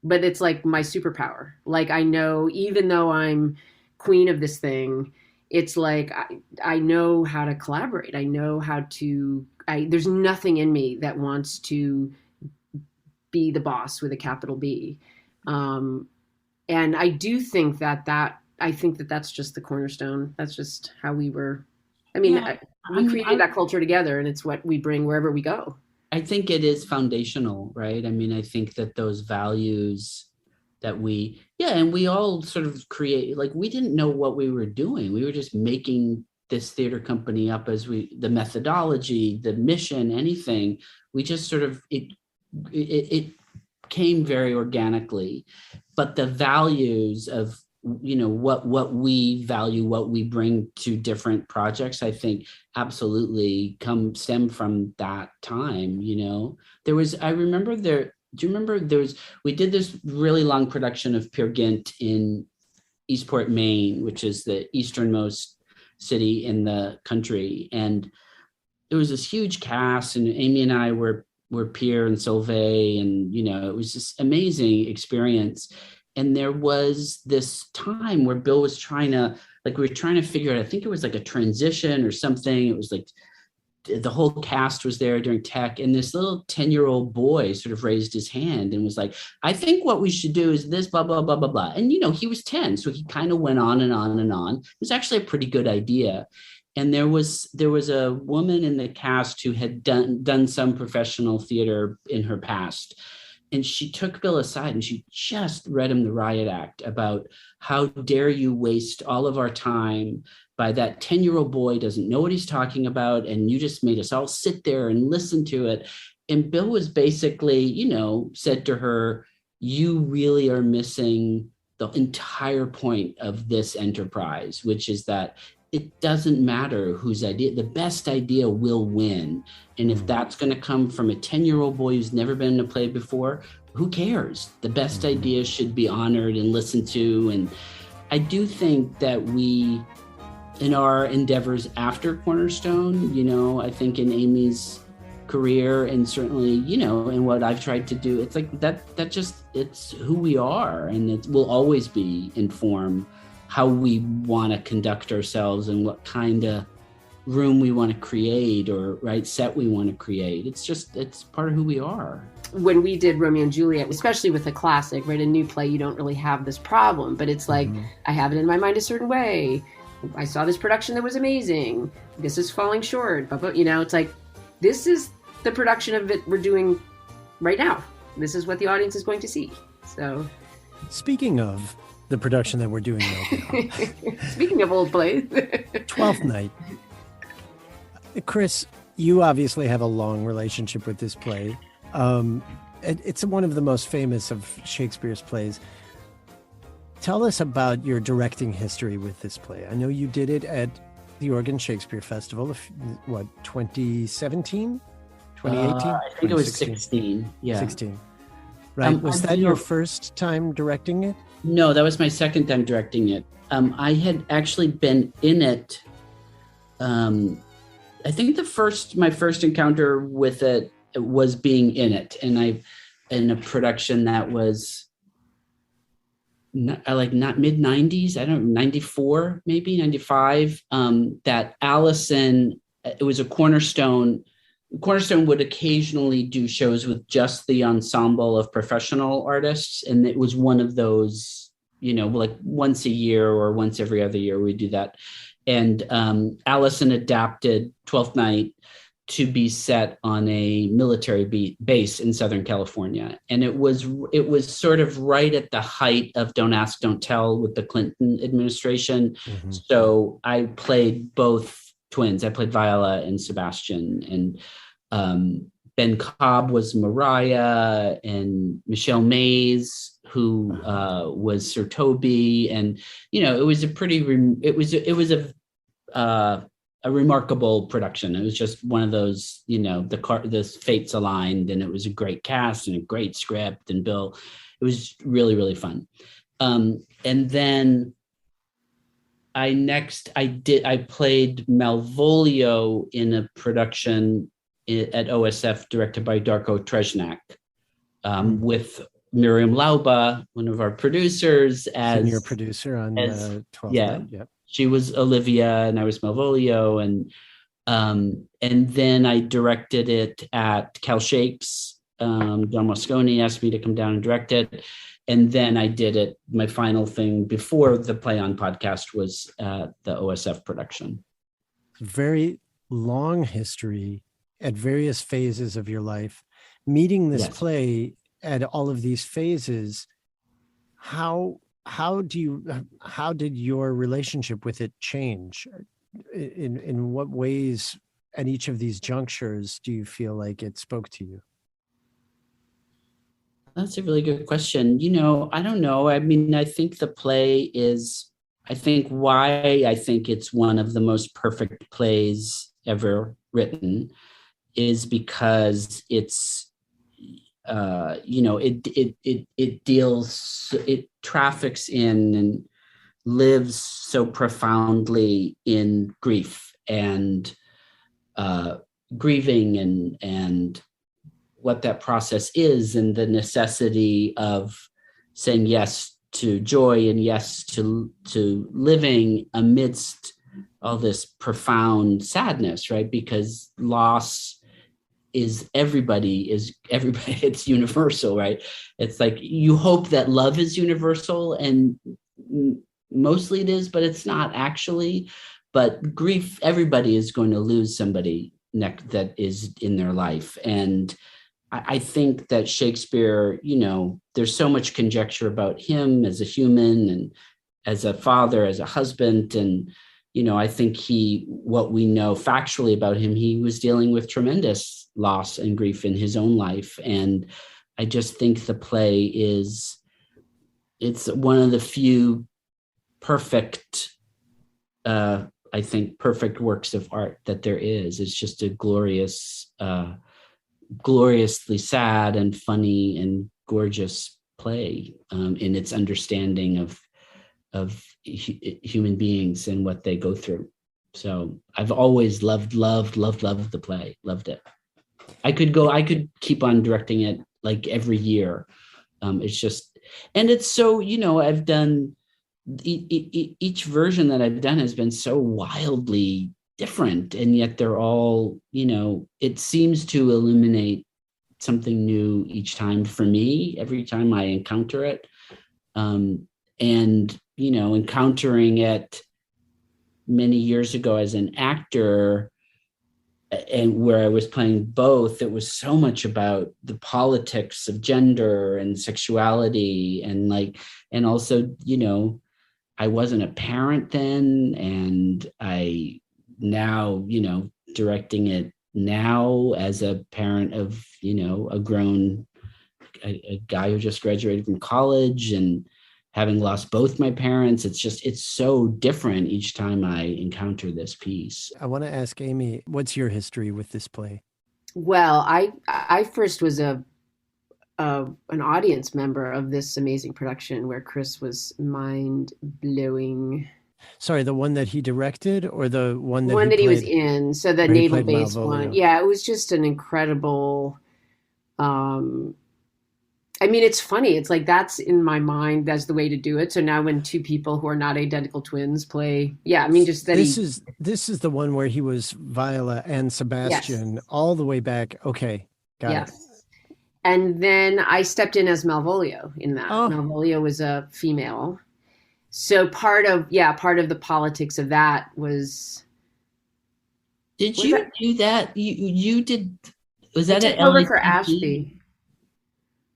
but it's like my superpower. Like, I know, even though I'm queen of this thing, it's like, I know how to collaborate. I know how to, there's nothing in me that wants to be the boss with a capital B. And I do think I think that's just the cornerstone. That's just how we were. I mean, we created that culture together, and it's what we bring wherever we go. I think it is foundational, right? I mean, I think that those values that and we all sort of create, like, we didn't know what we were doing. We were just making this theater company up as the methodology, the mission, anything. We just sort of, it came very organically, but the values of, what we value, what we bring to different projects, I think absolutely stem from that time. We did this really long production of Peer Gynt in Eastport, Maine, which is the easternmost city in the country. And there was this huge cast, and Amy and I were Pierre and Sylvain, and, it was this amazing experience. And there was this time where Bill was we were trying to figure out, I think it was like a transition or something. It was like the whole cast was there during tech, and this little 10-year-old boy sort of raised his hand and was like, I think what we should do is this, blah, blah, blah, blah, blah. And, he was 10, so he kind of went on and on and on. It was actually a pretty good idea. And there was a woman in the cast who had done some professional theater in her past. And she took Bill aside and she just read him the riot act about, how dare you waste all of our time by that 10-year-old boy doesn't know what he's talking about. And you just made us all sit there and listen to it. And Bill was basically, said to her, you really are missing the entire point of this enterprise, which is that it doesn't matter whose idea, the best idea will win. And if that's going to come from a 10-year-old boy who's never been in a play before, who cares? The best ideas should be honored and listened to. And I do think that we, in our endeavors after Cornerstone, I think in Amy's career, and certainly, in what I've tried to do, it's like that it's who we are, and it will always be inform how we want to conduct ourselves and what kind of room we want to create, or set we want to create. It's part of who we are. When we did Romeo and Juliet, especially with a classic, a new play, you don't really have this problem, but it's like, I have it in my mind a certain way. I saw this production that was amazing. This is falling short, but it's like, this is the production of it we're doing right now. This is what the audience is going to see. So, speaking of the production that we're doing right now. Speaking of old plays. 12th Night. Chris, you obviously have a long relationship with this play. It's one of the most famous of Shakespeare's plays. Tell us about your directing history with this play. I know you did it at the Oregon Shakespeare Festival, 2017? 2018? I think it was 16. Yeah. 16. Right. Was that your first time directing it? No, that was my second time directing it. I had actually been in it. I think my first encounter with it was being in it, and in a production that was not mid 90s. I don't know, 94, maybe 95. That ALISON, it was a Cornerstone. Cornerstone would occasionally do shows with just the ensemble of professional artists. And it was one of those, once a year or once every other year we do that. And ALISON adapted 12th Night to be set on a military base in Southern California. And it was sort of right at the height of Don't Ask, Don't Tell with the Clinton administration. Mm-hmm. So I played both twins. I played Viola and Sebastian. And Ben Cobb was Mariah, and Michelle Mays, who was Sir Toby, and it was a remarkable production. It was just one of those, the fates aligned, and it was a great cast and a great script. And Bill, it was really, really fun. And then I played Malvolio in a production at OSF directed by Darko Tresnak, with Miriam Lauba, one of our producers, as senior producer on 12th Night. Yep. She was Olivia and I was Malvolio, and then I directed it at Cal Shakes. John Moscone asked me to come down and direct it, and then I did it. My final thing before the Play On podcast was the OSF production. Very long history at various phases of your life. Meeting this play at all of these phases, how did your relationship with it change? In what ways at each of these junctures do you feel like it spoke to you? That's a really good question. I don't know. I mean, I think the play is, I think it's one of the most perfect plays ever written is because it's, it traffics in and lives so profoundly in grief and grieving and what that process is, and the necessity of saying yes to joy and yes to living amidst all this profound sadness, right? Because loss is everybody, it's universal, right? It's like you hope that love is universal, and mostly it is, but it's not actually. But grief, everybody is going to lose somebody that is in their life. And I think that Shakespeare, there's so much conjecture about him as a human and as a father, as a husband. And, I think what we know factually about him, he was dealing with tremendous loss and grief in his own life. And I just think the play it's one of the few perfect works of art that there is. It's just a gloriously sad and funny and gorgeous play in its understanding of human beings and what they go through. So I've always loved the play. Loved it. I could keep on directing it like every year. It's just, and it's so, I've done each version that I've done has been so wildly different, and yet they're all, it seems to illuminate something new each time for me, every time I encounter it. And, encountering it many years ago as an actor, and where I was playing both, it was so much about the politics of gender and sexuality, and also, I wasn't a parent then, and I now, directing it now as a parent of, a guy who just graduated from college and having lost both my parents, it's so different each time I encounter this piece. I want to ask Amy, what's your history with this play? Well, I first was an audience member of this amazing production where Chris was mind-blowing. Sorry, the one that he directed, or the one that he was in? So the naval base one. Yeah, it was just an incredible. I mean, it's funny. It's like that's in my mind. That's the way to do it. So now, when two people who are not identical twins play, just that. This is the one where he was Viola and Sebastian all the way back. Okay, got it. And then I stepped in as Malvolio in that. Oh. Malvolio was a female. So part of the politics of that was. Did you do that? You did. Was that an over for Ashby?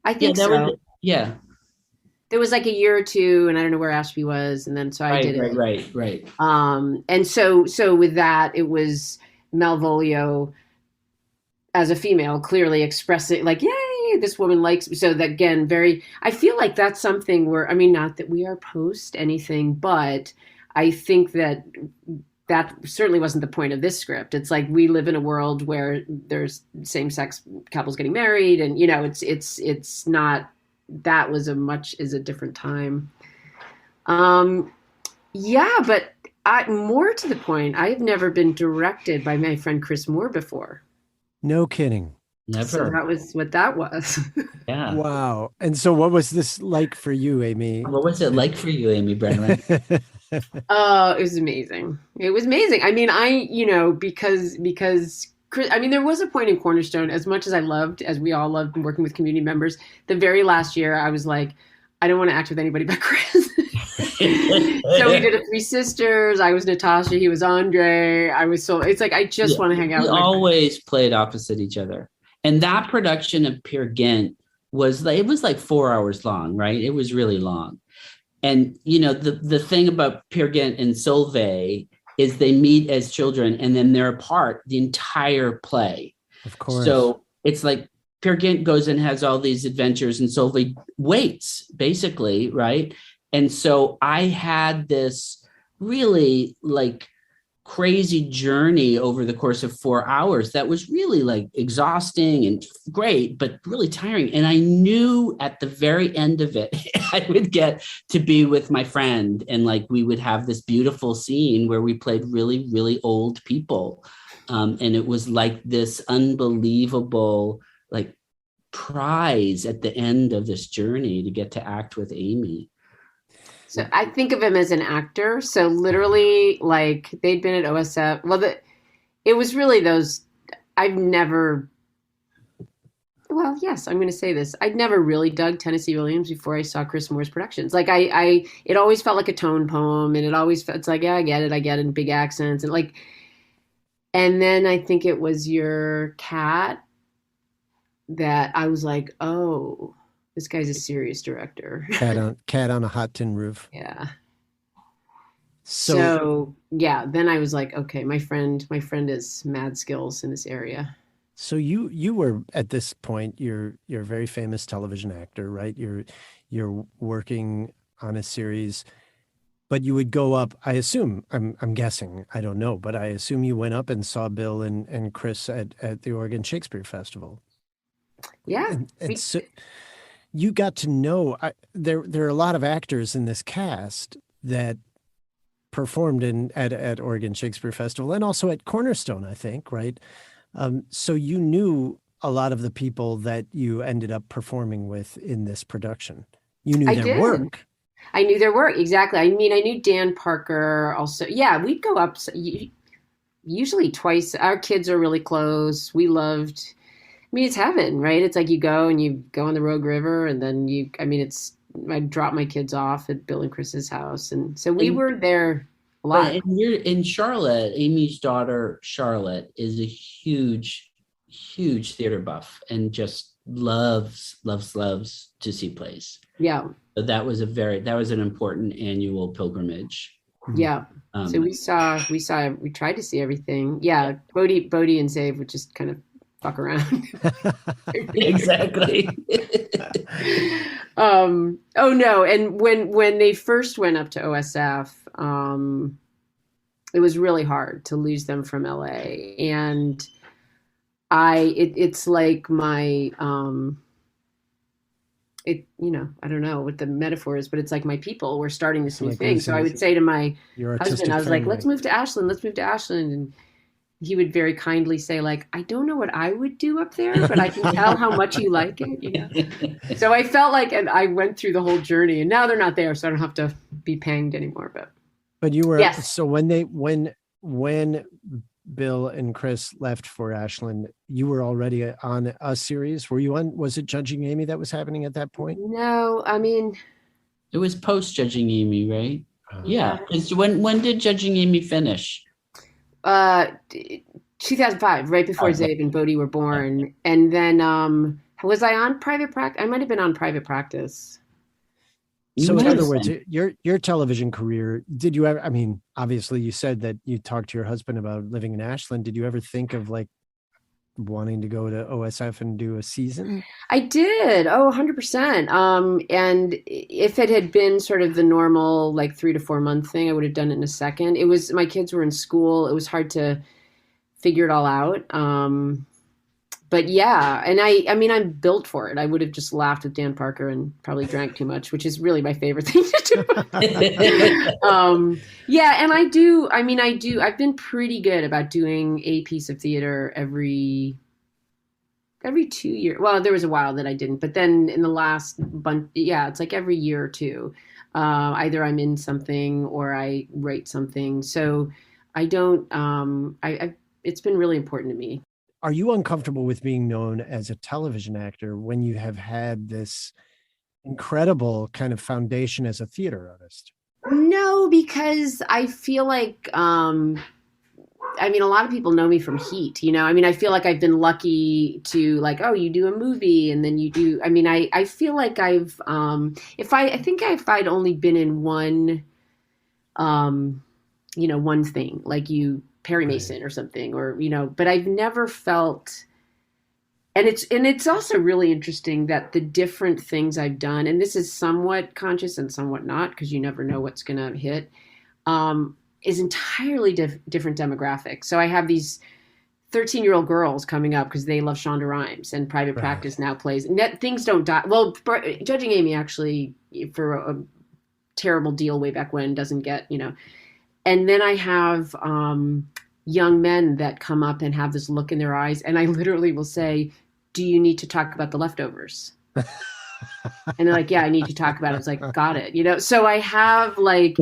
I think so. There was like a year or two, and I don't know where Ashby was, and then so I did it. Right. And so with that, it was Malvolio as a female, clearly expressing like, yay, this woman likes me. So that, again, I feel like that's something where, I mean, not that we are post anything, but I think that certainly wasn't the point of this script. It's like, we live in a world where there's same-sex couples getting married, and, you know, it's not, that was a different time. Yeah, but more to the point, I've never been directed by my friend Chris Moore before. No kidding. Never. So that was what that was. Yeah. Wow. And so what was this like for you, Amy? What was it like for you, Amy Brenneman? It was amazing. It was amazing. I mean, because Chris, I mean, there was a point in Cornerstone, as much as we all loved working with community members, the very last year I was like, I don't want to act with anybody but Chris. So we did a Three Sisters. I was Natasha. He was Andre. It's like, I just want to hang out. We always played opposite each other. And that production of Peer Gynt was like 4 hours long, right? It was really long. And, you know, the thing about Peer Gynt and Solveig is they meet as children and then they're apart the entire play. Of course. So it's like Peer Gynt goes and has all these adventures and Solveig waits, basically, right? And so I had this really like crazy journey over the course of 4 hours that was really like exhausting and great, but really tiring. And I knew at the very end of it, I would get to be with my friend, and like we would have this beautiful scene where we played really, really old people. And it was like this unbelievable like prize at the end of this journey to get to act with Amy. So I think of him as an actor. So literally, like, they'd been at OSF. Well, it was really those. Yes, I'm going to say this. I'd never really dug Tennessee Williams before I saw Chris Moore's productions. Like, it always felt like a tone poem, and it's like, yeah, I get it, in big accents, and like, and then I think it was your Cat that I was like, oh. This guy's a serious director. Cat on a hot tin roof. Yeah. So yeah, then I was like, okay, my friend is mad skills in this area. So you were at this point, you're a very famous television actor, right? You're working on a series, but you would go up, I assume, I'm guessing, I don't know, but I assume you went up and saw Bill and Chris at the Oregon Shakespeare Festival. Yeah. And so you got to know, there are a lot of actors in this cast that performed at Oregon Shakespeare Festival and also at Cornerstone, I think, right? So you knew a lot of the people that you ended up performing with in this production. You knew their work. I knew their work, exactly. I mean, I knew Dan Parker also. Yeah, we'd go up usually twice. Our kids are really close. We loved... I mean, it's heaven, right? It's like you go on the Rogue River, and then I drop my kids off at Bill and Chris's house. And so we were there a lot. And in Charlotte, Amy's daughter, Charlotte, is a huge, huge theater buff and just loves to see plays. Yeah. So that was an important annual pilgrimage. Yeah. So we tried to see everything. Yeah. Bodhi and Save would just kind of fuck around. Exactly. Oh no. And when they first went up to OSF, it was really hard to lose them from LA. And it's like my, I don't know what the metaphor is, but it's like my people were starting this new thing. So I would say to my husband, I was like, let's move to Ashland. And he would very kindly say, like, I don't know what I would do up there, but I can tell how much you like it. You know? So I felt like, and I went through the whole journey, and now they're not there, so I don't have to be panged anymore. But you were, yes. So when Bill and Chris left for Ashland, you were already on a series. Were you on? Was it Judging Amy that was happening at that point? No, I mean, it was post Judging Amy, right? Yeah. When did Judging Amy finish? 2005, right before Zabe and Bodhi were born. And then was I on Private Practice? I might have been on Private Practice. So in other words, your television career, did you ever, I mean, obviously you said that you talked to your husband about living in Ashland. Did you ever think of like wanting to go to OSF and do a season? I did. Oh, 100%. And if it had been sort of the normal, like 3 to 4 month thing, I would have done it in a second. It was, my kids were in school. It was hard to figure it all out. But yeah, and I mean, I'm built for it. I would have just laughed with Dan Parker and probably drank too much, which is really my favorite thing to do. Yeah, and I've been pretty good about doing a piece of theater every 2 years. Well, there was a while that I didn't, but then in the last bunch, yeah, it's like every year or two. Either I'm in something or I write something. So I don't, it's been really important to me. Are you uncomfortable with being known as a television actor when you have had this incredible kind of foundation as a theater artist? No, because I feel like, I mean, a lot of people know me from Heat, you know? I mean, I feel like I've been lucky to like, oh, you do a movie and then you do, I mean, I feel like I've, if I'd only been in one, one thing, like Perry Mason or something, or, but I've never felt, and it's also really interesting that the different things I've done, and this is somewhat conscious and somewhat not, because you never know what's going to hit, is entirely different demographic. So I have these 13-year-old girls coming up because they love Shonda Rhimes, and Private Practice now plays, and that things don't die. Well, Judging Amy actually, for a terrible deal way back when, doesn't get, and then I have young men that come up and have this look in their eyes. And I literally will say, do you need to talk about The Leftovers? And they're like, yeah, I need to talk about it. It's like, got it. So I have like.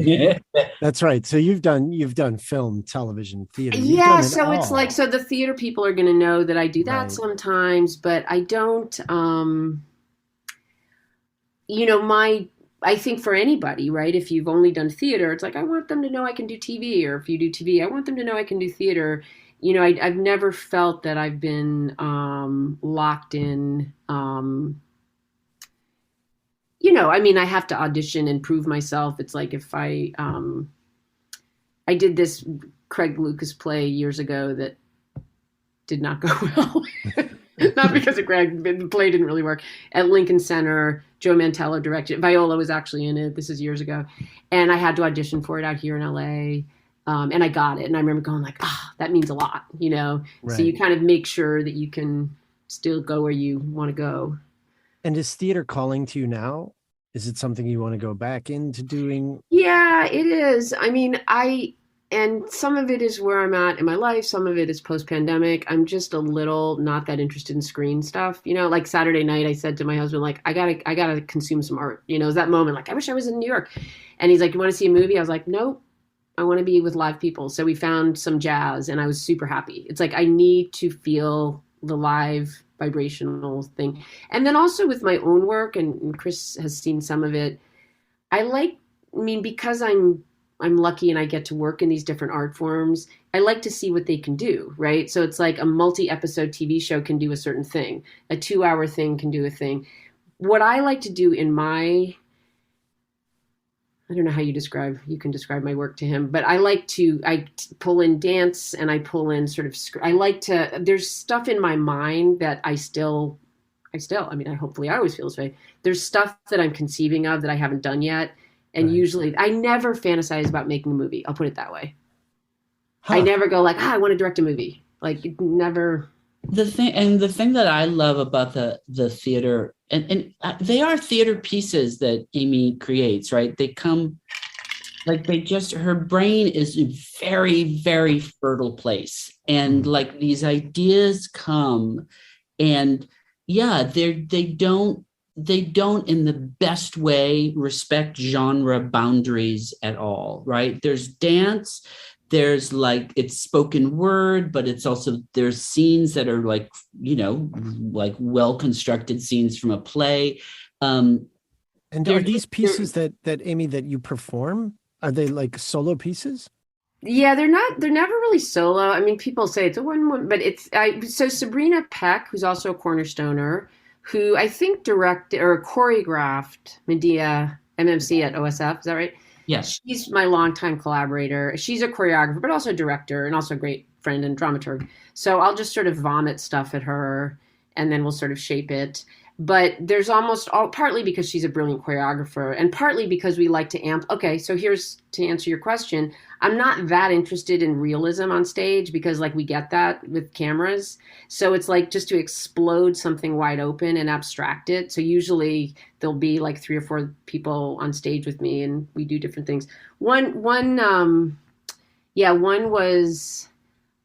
That's right. So you've done film, television, theater. Yeah. So it's like, so the theater people are going to know that I do that sometimes, but I don't, I think for anybody, right? If you've only done theater, it's like, I want them to know I can do TV, or if you do TV, I want them to know I can do theater. I've never felt that I've been locked in. I have to audition and prove myself. It's like if I did this Craig Lucas play years ago that did not go well. Not because of Greg, the play didn't really work. At Lincoln Center, Joe Mantello directed. Viola was actually in it. This is years ago. And I had to audition for it out here in LA. And I got it. And I remember going like, that means a lot, Right. So you kind of make sure that you can still go where you want to go. And is theater calling to you now? Is it something you want to go back into doing? Yeah, it is. I mean, and some of it is where I'm at in my life. Some of it is post-pandemic. I'm just a little not that interested in screen stuff. Like Saturday night, I said to my husband, like, I gotta consume some art. It was that moment, like, I wish I was in New York. And he's like, you want to see a movie? I was like, nope, I want to be with live people. So we found some jazz and I was super happy. It's like, I need to feel the live vibrational thing. And then also with my own work, and Chris has seen some of it, because I'm lucky and I get to work in these different art forms, I like to see what they can do, right? So it's like a multi-episode TV show can do a certain thing. A 2-hour thing can do a thing. What I like to do in I don't know how you can describe my work to him, but I pull in dance and I pull in sort of, there's stuff in my mind that hopefully I always feel this way. There's stuff that I'm conceiving of that I haven't done yet. And usually I never fantasize about making a movie. I'll put it that way. Huh. I never go like, I want to direct a movie. Like never. The thing that I love about the theater, and they are theater pieces that Amy creates, right? They come like her brain is a very, very fertile place. And like these ideas come and they don't in the best way respect genre boundaries at all, right? There's dance, there's like it's spoken word, but it's also there's scenes that are like, like well-constructed scenes from a play. And are these pieces that Amy, that you perform, are they like solo pieces? Yeah, they're never really solo. I mean, people say it's a one, but so Sabrina Peck, who's also a Cornerstoner, who I think directed or choreographed Medea MMC at OSF. Is that right? Yes. She's my longtime collaborator. She's a choreographer, but also a director and also a great friend and dramaturg. So I'll just sort of vomit stuff at her and then we'll sort of shape it. But there's almost all partly because she's a brilliant choreographer and partly because we like to amp. Okay, so here's to answer your question. I'm not that interested in realism on stage because like we get that with cameras. So it's like just to explode something wide open and abstract it. So usually there'll be like 3 or 4 people on stage with me and we do different things. One was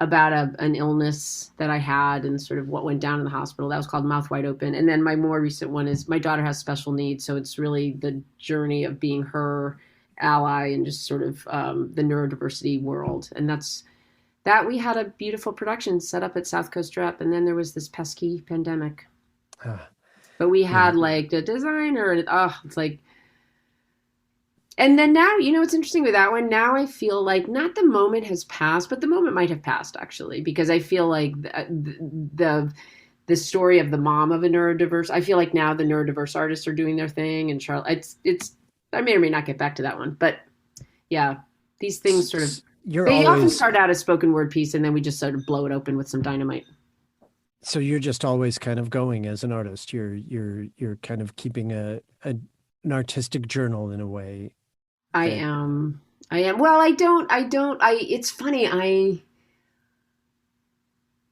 about an illness that I had and sort of what went down in the hospital. That was called Mouth Wide Open. And then my more recent one is my daughter has special needs. So it's really the journey of being her ally and just sort of the neurodiversity world. And that we had a beautiful production set up at South Coast Rep. And then there was this pesky pandemic. But we had like the designer and it's like, and then now, it's interesting with that one. Now I feel like not the moment has passed, but the moment might have passed actually, because I feel like the story of the mom of a neurodiverse, I feel like now the neurodiverse artists are doing their thing and Charlotte, it's, I may or may not get back to that one, but yeah, these things sort of, often start out as spoken word piece and then we just sort of blow it open with some dynamite. So you're just always kind of going as an artist. You're kind of keeping an artistic journal in a way. I am. Well, it's funny.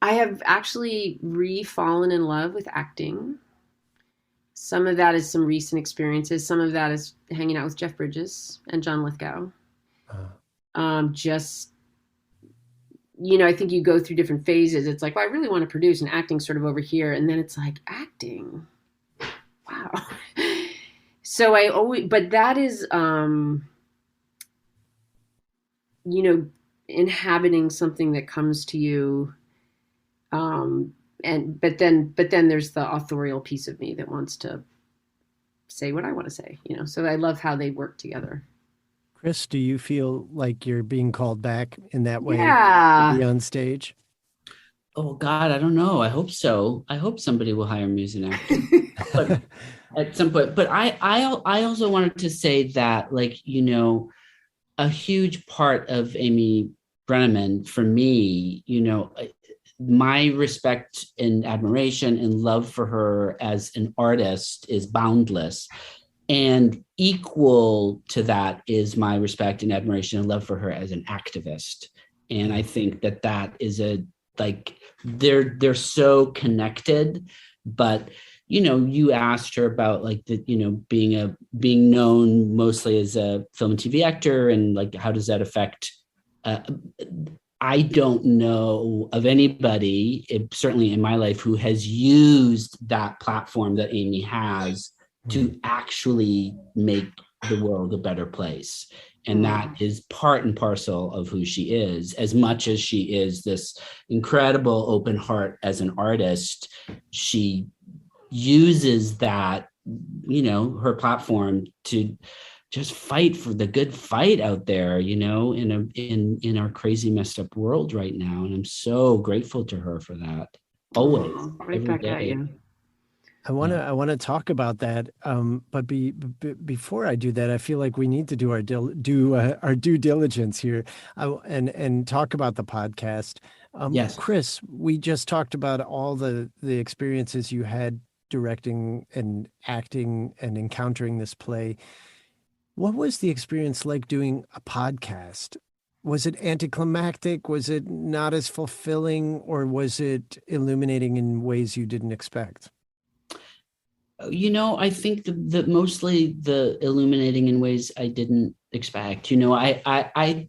I have actually fallen in love with acting. Some of that is some recent experiences. Some of that is hanging out with Jeff Bridges and John Lithgow. I think you go through different phases. It's like, well, I really want to produce and acting sort of over here. And then it's like acting. Wow. So but that is, inhabiting something that comes to you. But then there's the authorial piece of me that wants to say what I want to say, so I love how they work together. Chris, do you feel like you're being called back in that way to be on stage? Oh God, I don't know. I hope so. I hope somebody will hire me as an actor but at some point. But I also wanted to say that, a huge part of Amy Brenneman for me, my respect and admiration and love for her as an artist is boundless. And equal to that is my respect and admiration and love for her as an activist. And I think that is they're so connected. But you asked her about being known mostly as a film and TV actor, and how does that affect? I don't know of anybody, certainly in my life, who has used that platform that Amy has to actually make the world a better place. And that is part and parcel of who she is. As much as she is this incredible open heart as an artist, she uses that, her platform to just fight for the good fight out there, in our crazy messed up world right now. And I'm so grateful to her for that. Always, right every back day. at you. I want to talk about that, but before I do that, I feel like we need to do our due diligence here, and talk about the podcast. Yes, Chris, we just talked about all the experiences you had directing and acting and encountering this play. What was the experience like doing a podcast? Was it anticlimactic? Was it not as fulfilling, or was it illuminating in ways you didn't expect? I think that mostly the illuminating in ways I didn't expect. I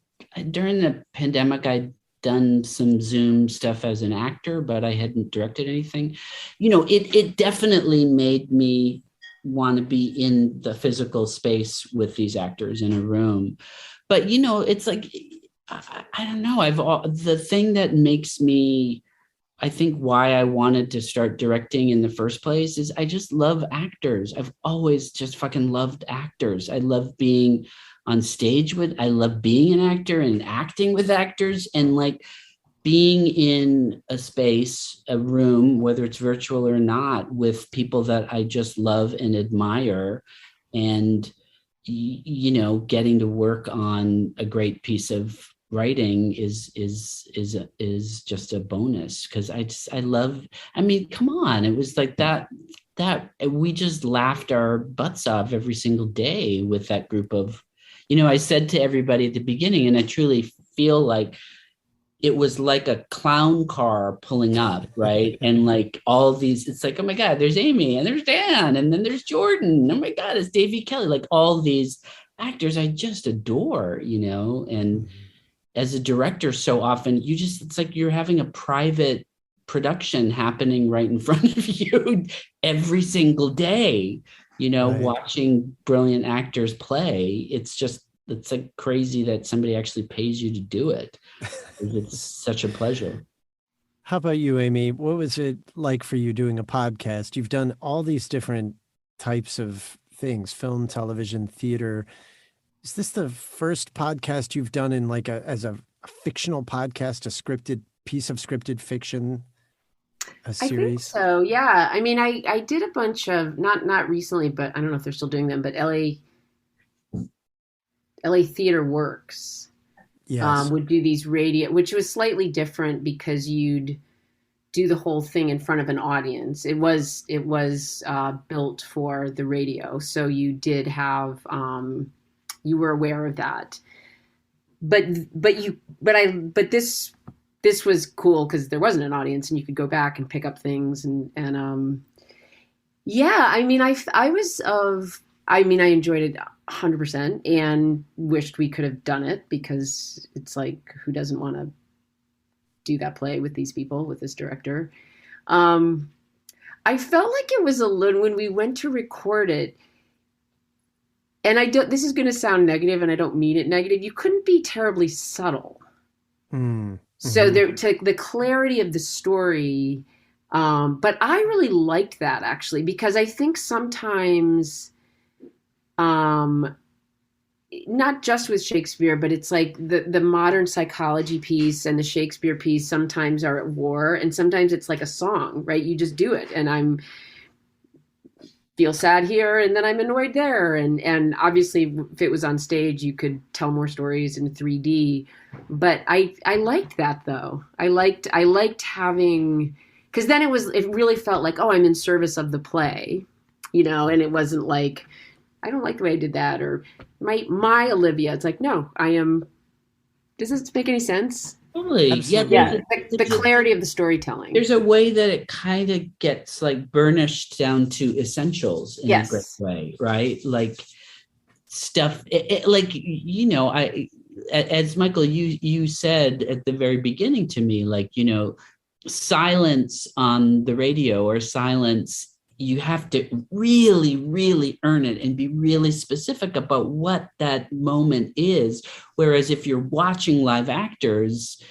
during the pandemic, I'd done some Zoom stuff as an actor, but I hadn't directed anything. It definitely made me want to be in the physical space with these actors in a room. But, it's like, I don't know. The thing that makes me, I think why I wanted to start directing in the first place is I just love actors. I've always just fucking loved actors. I love being on stage I love being an actor and acting with actors, and being in a space, a room, whether it's virtual or not, with people that I just love and admire. And, getting to work on a great piece of writing is just a bonus, because I love, I mean, come on, it was like that we just laughed our butts off every single day with that group of, I said to everybody at the beginning, and I truly feel like it was like a clown car pulling up, right? And like all these, it's like, oh my God, there's Amy and there's Dan, and then there's Jordan. Oh my God, it's Davy Kelly. Like all these actors I just adore, and as a director, so often it's like you're having a private production happening right in front of you every single day, Right. watching brilliant actors play. It's like crazy that somebody actually pays you to do it. It's such a pleasure. How about you, Amy? What was it like for you doing a podcast? You've done all these different types of things, film, television, theater. Is this the first podcast you've done in like as a fictional podcast, a scripted piece of scripted fiction, a I think series? so. Yeah. I mean, I did a bunch of not recently, but I don't know if they're still doing them, but LA Theater Works Yes. would do these radio, which was slightly different because you'd do the whole thing in front of an audience. It was built for the radio, so you did have you were aware of that. But this cool because there wasn't an audience and you could go back and pick up things and yeah. I mean, I enjoyed it 100% and wished we could have done it because it's like, who doesn't want to do that play with these people, with this director? I felt like it was a little, when we went to record it, and this is going to sound negative and I don't mean it negative. You couldn't be terribly subtle. Mm. So the clarity of the story, but I really liked that actually, because I think sometimes, not just with Shakespeare, but it's like the modern psychology piece and the Shakespeare piece sometimes are at war, and sometimes it's like a song, right? You just do it, and I'm feel sad here, and then I'm annoyed there, and obviously if it was on stage, you could tell more stories in 3D. But I liked that though. I liked having, because then it really felt like, oh, I'm in service of the play, and it wasn't like, I don't like the way I did that, or my Olivia. It's like, no, I am. Does this make any sense? Totally. Absolutely. Yeah, the clarity of the storytelling. There's a way that it kind of gets like burnished down to essentials in a great way, right? Like stuff, as Michael, you said at the very beginning to me, like, silence on the radio or silence, you have to really, really earn it and be really specific about what that moment is. Whereas if you're watching live actors,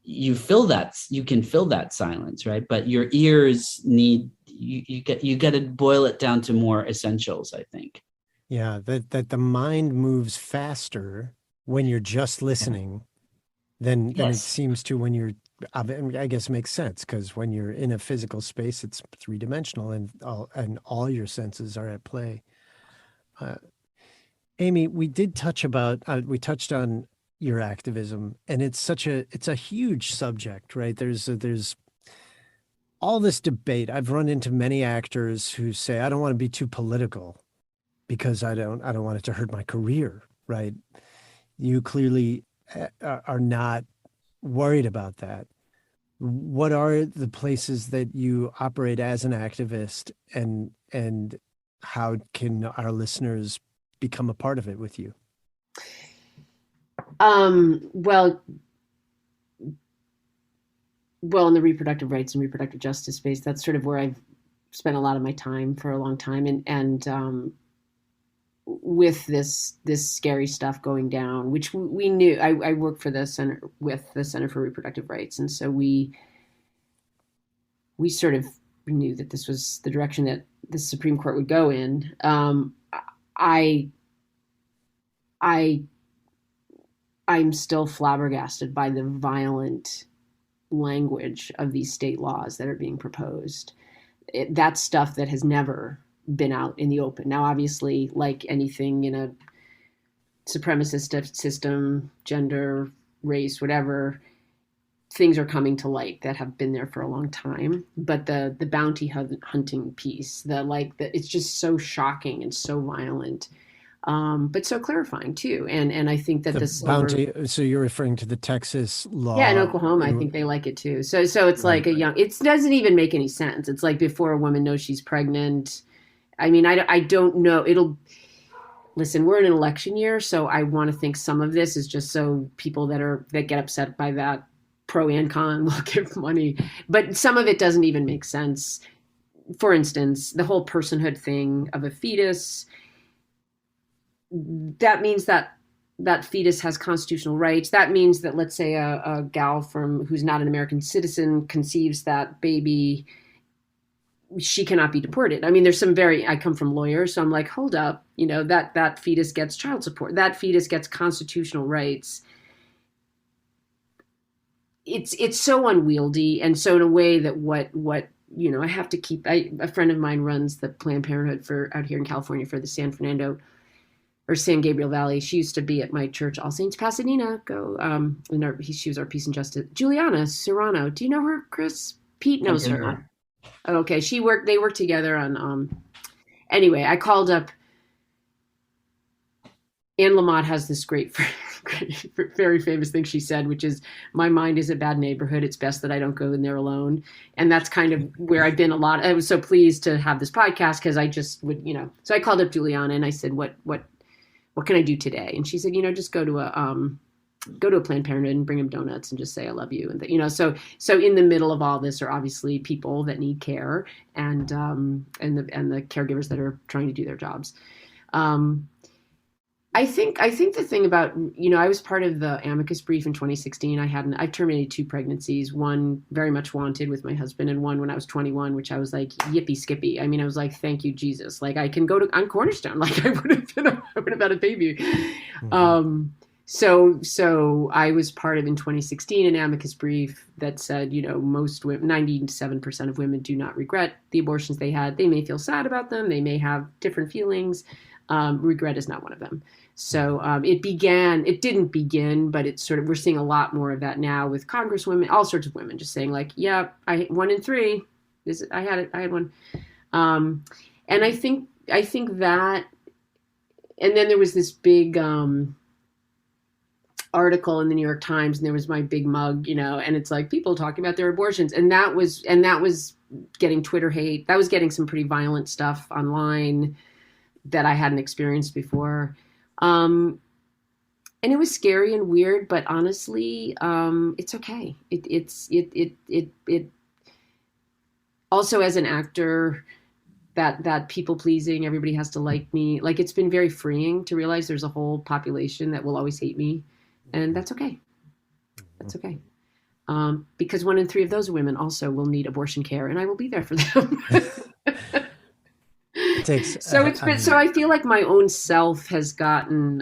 you can fill that silence, right? But your ears need, you got to boil it down to more essentials, I think. Yeah, that the mind moves faster when you're just listening than it seems to when you're, I guess it makes sense, because when you're in a physical space, it's three-dimensional and all your senses are at play. Amy, we touched on your activism, and it's a huge subject, right? There's all this debate. I've run into many actors who say, I don't want to be too political because I don't want it to hurt my career, right? You clearly are not worried about that. What are the places that you operate as an activist, and how can our listeners become a part of it with you? Well, in the reproductive rights and reproductive justice space, that's sort of where I've spent a lot of my time for a long time, and with this scary stuff going down, which we knew. I worked for the Center for Reproductive Rights, and so we sort of knew that this was the direction that the Supreme Court would go in. I'm still flabbergasted by the violent language of these state laws that are being proposed. That's stuff that has never been out in the open. Now, obviously, like anything in a supremacist system, gender, race, whatever, things are coming to light that have been there for a long time. But the bounty hunting piece, it's just so shocking and so violent, but so clarifying too. And I think that the bounty. So you're referring to the Texas law? Yeah, in Oklahoma, I think they like it too. So it's like it doesn't even make any sense. It's like before a woman knows she's pregnant. I mean, I don't know. Listen, we're in an election year, so I want to think some of this is just so people that get upset by that, pro and con, will give money. But some of it doesn't even make sense. For instance, the whole personhood thing of a fetus, that means that fetus has constitutional rights. That means that, let's say a gal who's not an American citizen conceives that baby, she cannot be deported. I mean, I come from lawyers, so I'm like, hold up, that fetus gets child support. That fetus gets constitutional rights. It's so unwieldy. And so in a way that I have to keep, a friend of mine runs the Planned Parenthood out here in California for the San Gabriel Valley. She used to be at my church, All Saints Pasadena. She was our Peace and Justice. Juliana Serrano. Do you know her, Chris? Pete knows her. Okay. They worked together on, anyway, I called up. Anne Lamott has this great, very famous thing she said, which is, my mind is a bad neighborhood. It's best that I don't go in there alone. And that's kind of where I've been a lot. I was so pleased to have this podcast because I just would, so I called up Juliana and I said, what can I do today? And she said, just go to a Planned Parenthood and bring them donuts and just say, I love you. And, so in the middle of all this are obviously people that need care and the caregivers that are trying to do their jobs. I think the thing about, I was part of the amicus brief in 2016. I terminated 2 pregnancies, one very much wanted with my husband and one when I was 21, which I was like, yippee skippy. I mean, I was like, thank you, Jesus. Like I can go on Cornerstone. Like I would have had a baby. Mm-hmm. So I was part of, in 2016, an amicus brief that said, most women, 97% of women do not regret the abortions they had. They may feel sad about them. They may have different feelings. Regret is not one of them. So it didn't begin, but it's sort of, we're seeing a lot more of that now with congresswomen, all sorts of women just saying like, yeah, 1 in 3, I had one. And I think that, and then there was this big article in the New York Times and there was my big mug, and it's like people talking about their abortions. And that was getting Twitter hate. That was getting some pretty violent stuff online that I hadn't experienced before. And it was scary and weird, but honestly, it's okay. It also, as an actor, that people pleasing, everybody has to like me. Like, it's been very freeing to realize there's a whole population that will always hate me. And that's okay. That's okay. Because 1 in 3 of those women also will need abortion care and I will be there for them. So I feel like my own self has gotten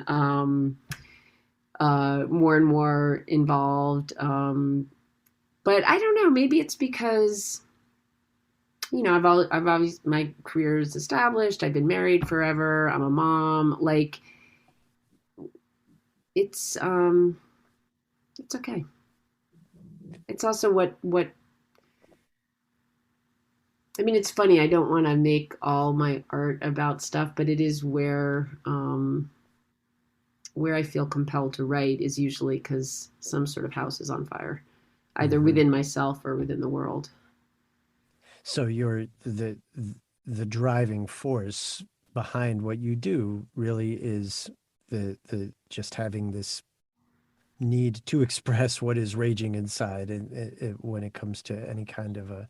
more and more involved. But I don't know, maybe it's because, I've always, my career is established. I've been married forever. I'm a mom. Like it's okay. It's also what I mean, it's funny. I don't want to make all my art about stuff, but it is where I feel compelled to write is usually because some sort of house is on fire, either within myself or within the world. So you're the driving force behind what you do really is the just having this need to express what is raging inside, and when it comes to any kind of a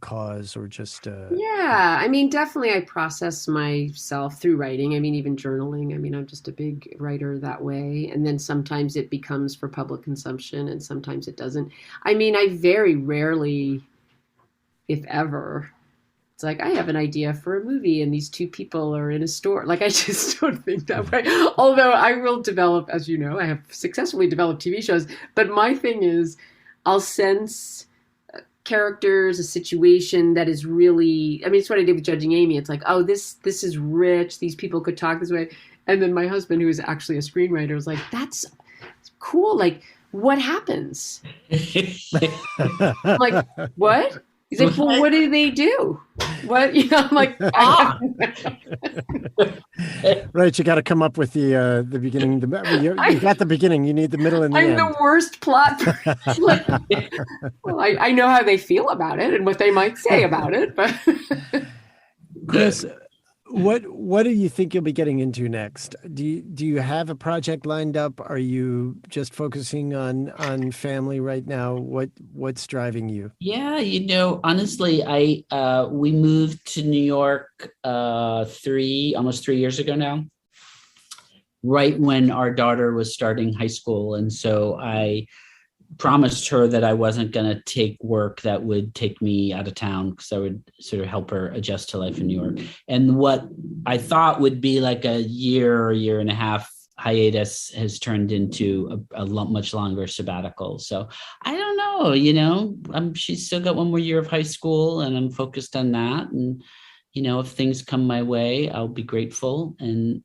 cause or just yeah, I mean, definitely I process myself through writing. I mean, even journaling. I mean, I'm just a big writer that way, and then sometimes it becomes for public consumption and sometimes it doesn't. I mean, I very rarely, if ever, it's like I have an idea for a movie and these 2 people are in a store. Like, I just don't think that way. Although I will develop, as you know, I have successfully developed TV shows, but my thing is I'll sense characters, a situation that is really, I mean, it's what I did with Judging Amy. It's like, oh, this is rich. These people could talk this way. And then my husband, who is actually a screenwriter, was like, that's cool. Like, what happens? I'm like, what? He's like, well, what do they do? What? I'm like, Right, you got to come up with the beginning. You got the beginning. You need the middle and the end. I'm the worst plot. Like, well, I know how they feel about it and what they might say about it, but Chris, what do you think you'll be getting into next? Do you have a project lined up? Are you just focusing on family right now? What's driving you? Yeah, honestly, we moved to New York almost 3 years ago now, right when our daughter was starting high school. And so I promised her that I wasn't going to take work that would take me out of town, because I would sort of help her adjust to life in New York. And what I thought would be like a year and a half hiatus has turned into a much longer sabbatical. So I don't know, she's still got one more year of high school, and I'm focused on that. And, if things come my way, I'll be grateful and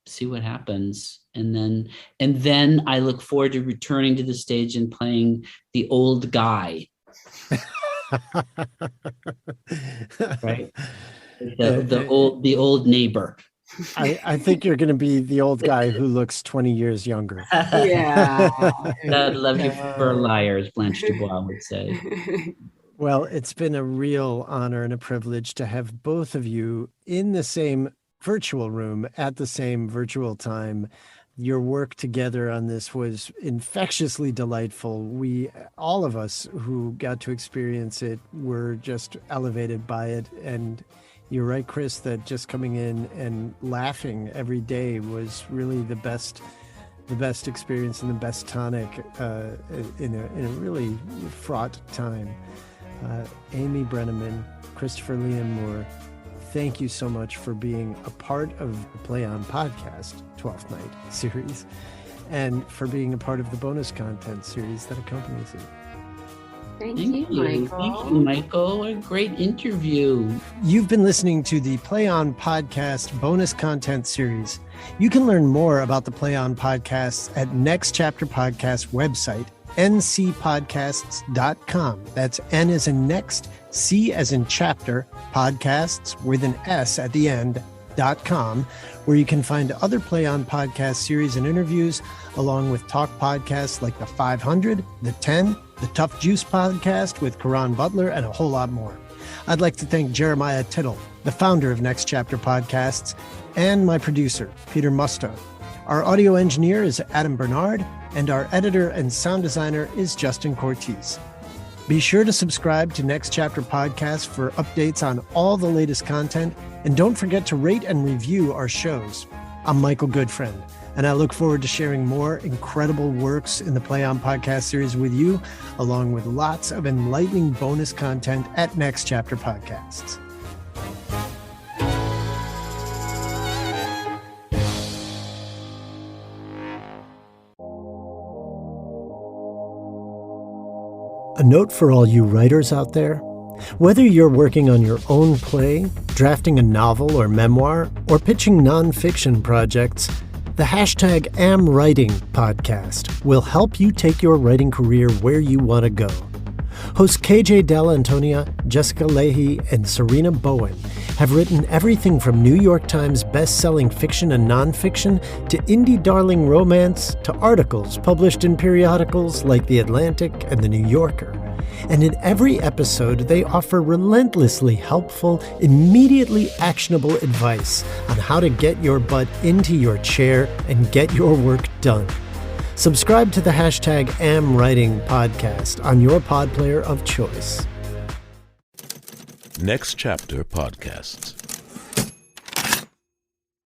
see what happens. And then I look forward to returning to the stage and playing the old guy. Right? The old neighbor. I think you're going to be the old guy who looks 20 years younger. Yeah. I'd love you for a liar, as Blanche Dubois would say. Well, it's been a real honor and a privilege to have both of you in the same virtual room at the same virtual time. Your work together on this was infectiously delightful. All of us who got to experience it were just elevated by it. And you're right, Chris, that just coming in and laughing every day was really the best experience and the best tonic in a really fraught time. Amy Brenneman, Christopher Liam Moore, thank you so much for being a part of the Play On podcast 12th Night series, and for being a part of the bonus content series that accompanies it. Thank you, Michael. Thank you, Michael. A great interview. You've been listening to the Play On podcast bonus content series. You can learn more about the Play On podcasts at Next Chapter Podcast website, ncpodcasts.com. That's N as in next, C as in chapter, podcasts with an S at the end.com, where you can find other Play On podcast series and interviews, along with talk podcasts like the 500, the 10, the Tough Juice podcast with Karan Butler, and a whole lot more. I'd like to thank Jeremiah Tittle, the founder of Next Chapter Podcasts, and my producer, Peter Musto. Our audio engineer is Adam Bernard, and our editor and sound designer is Justin Cortez. Be sure to subscribe to Next Chapter Podcast for updates on all the latest content, and don't forget to rate and review our shows. I'm Michael Goodfriend, and I look forward to sharing more incredible works in the Play On podcast series with you, along with lots of enlightening bonus content at Next Chapter Podcasts. A note for all you writers out there: whether you're working on your own play, drafting a novel or memoir, or pitching nonfiction projects, the hashtag #AmWriting podcast will help you take your writing career where you want to go. Hosts KJ Della Antonia, Jessica Leahy, and Serena Bowen have written everything from New York Times best-selling fiction and nonfiction to indie darling romance to articles published in periodicals like The Atlantic and The New Yorker. And in every episode, they offer relentlessly helpful, immediately actionable advice on how to get your butt into your chair and get your work done. Subscribe to the hashtag #AmWriting podcast on your pod player of choice. Next Chapter Podcasts.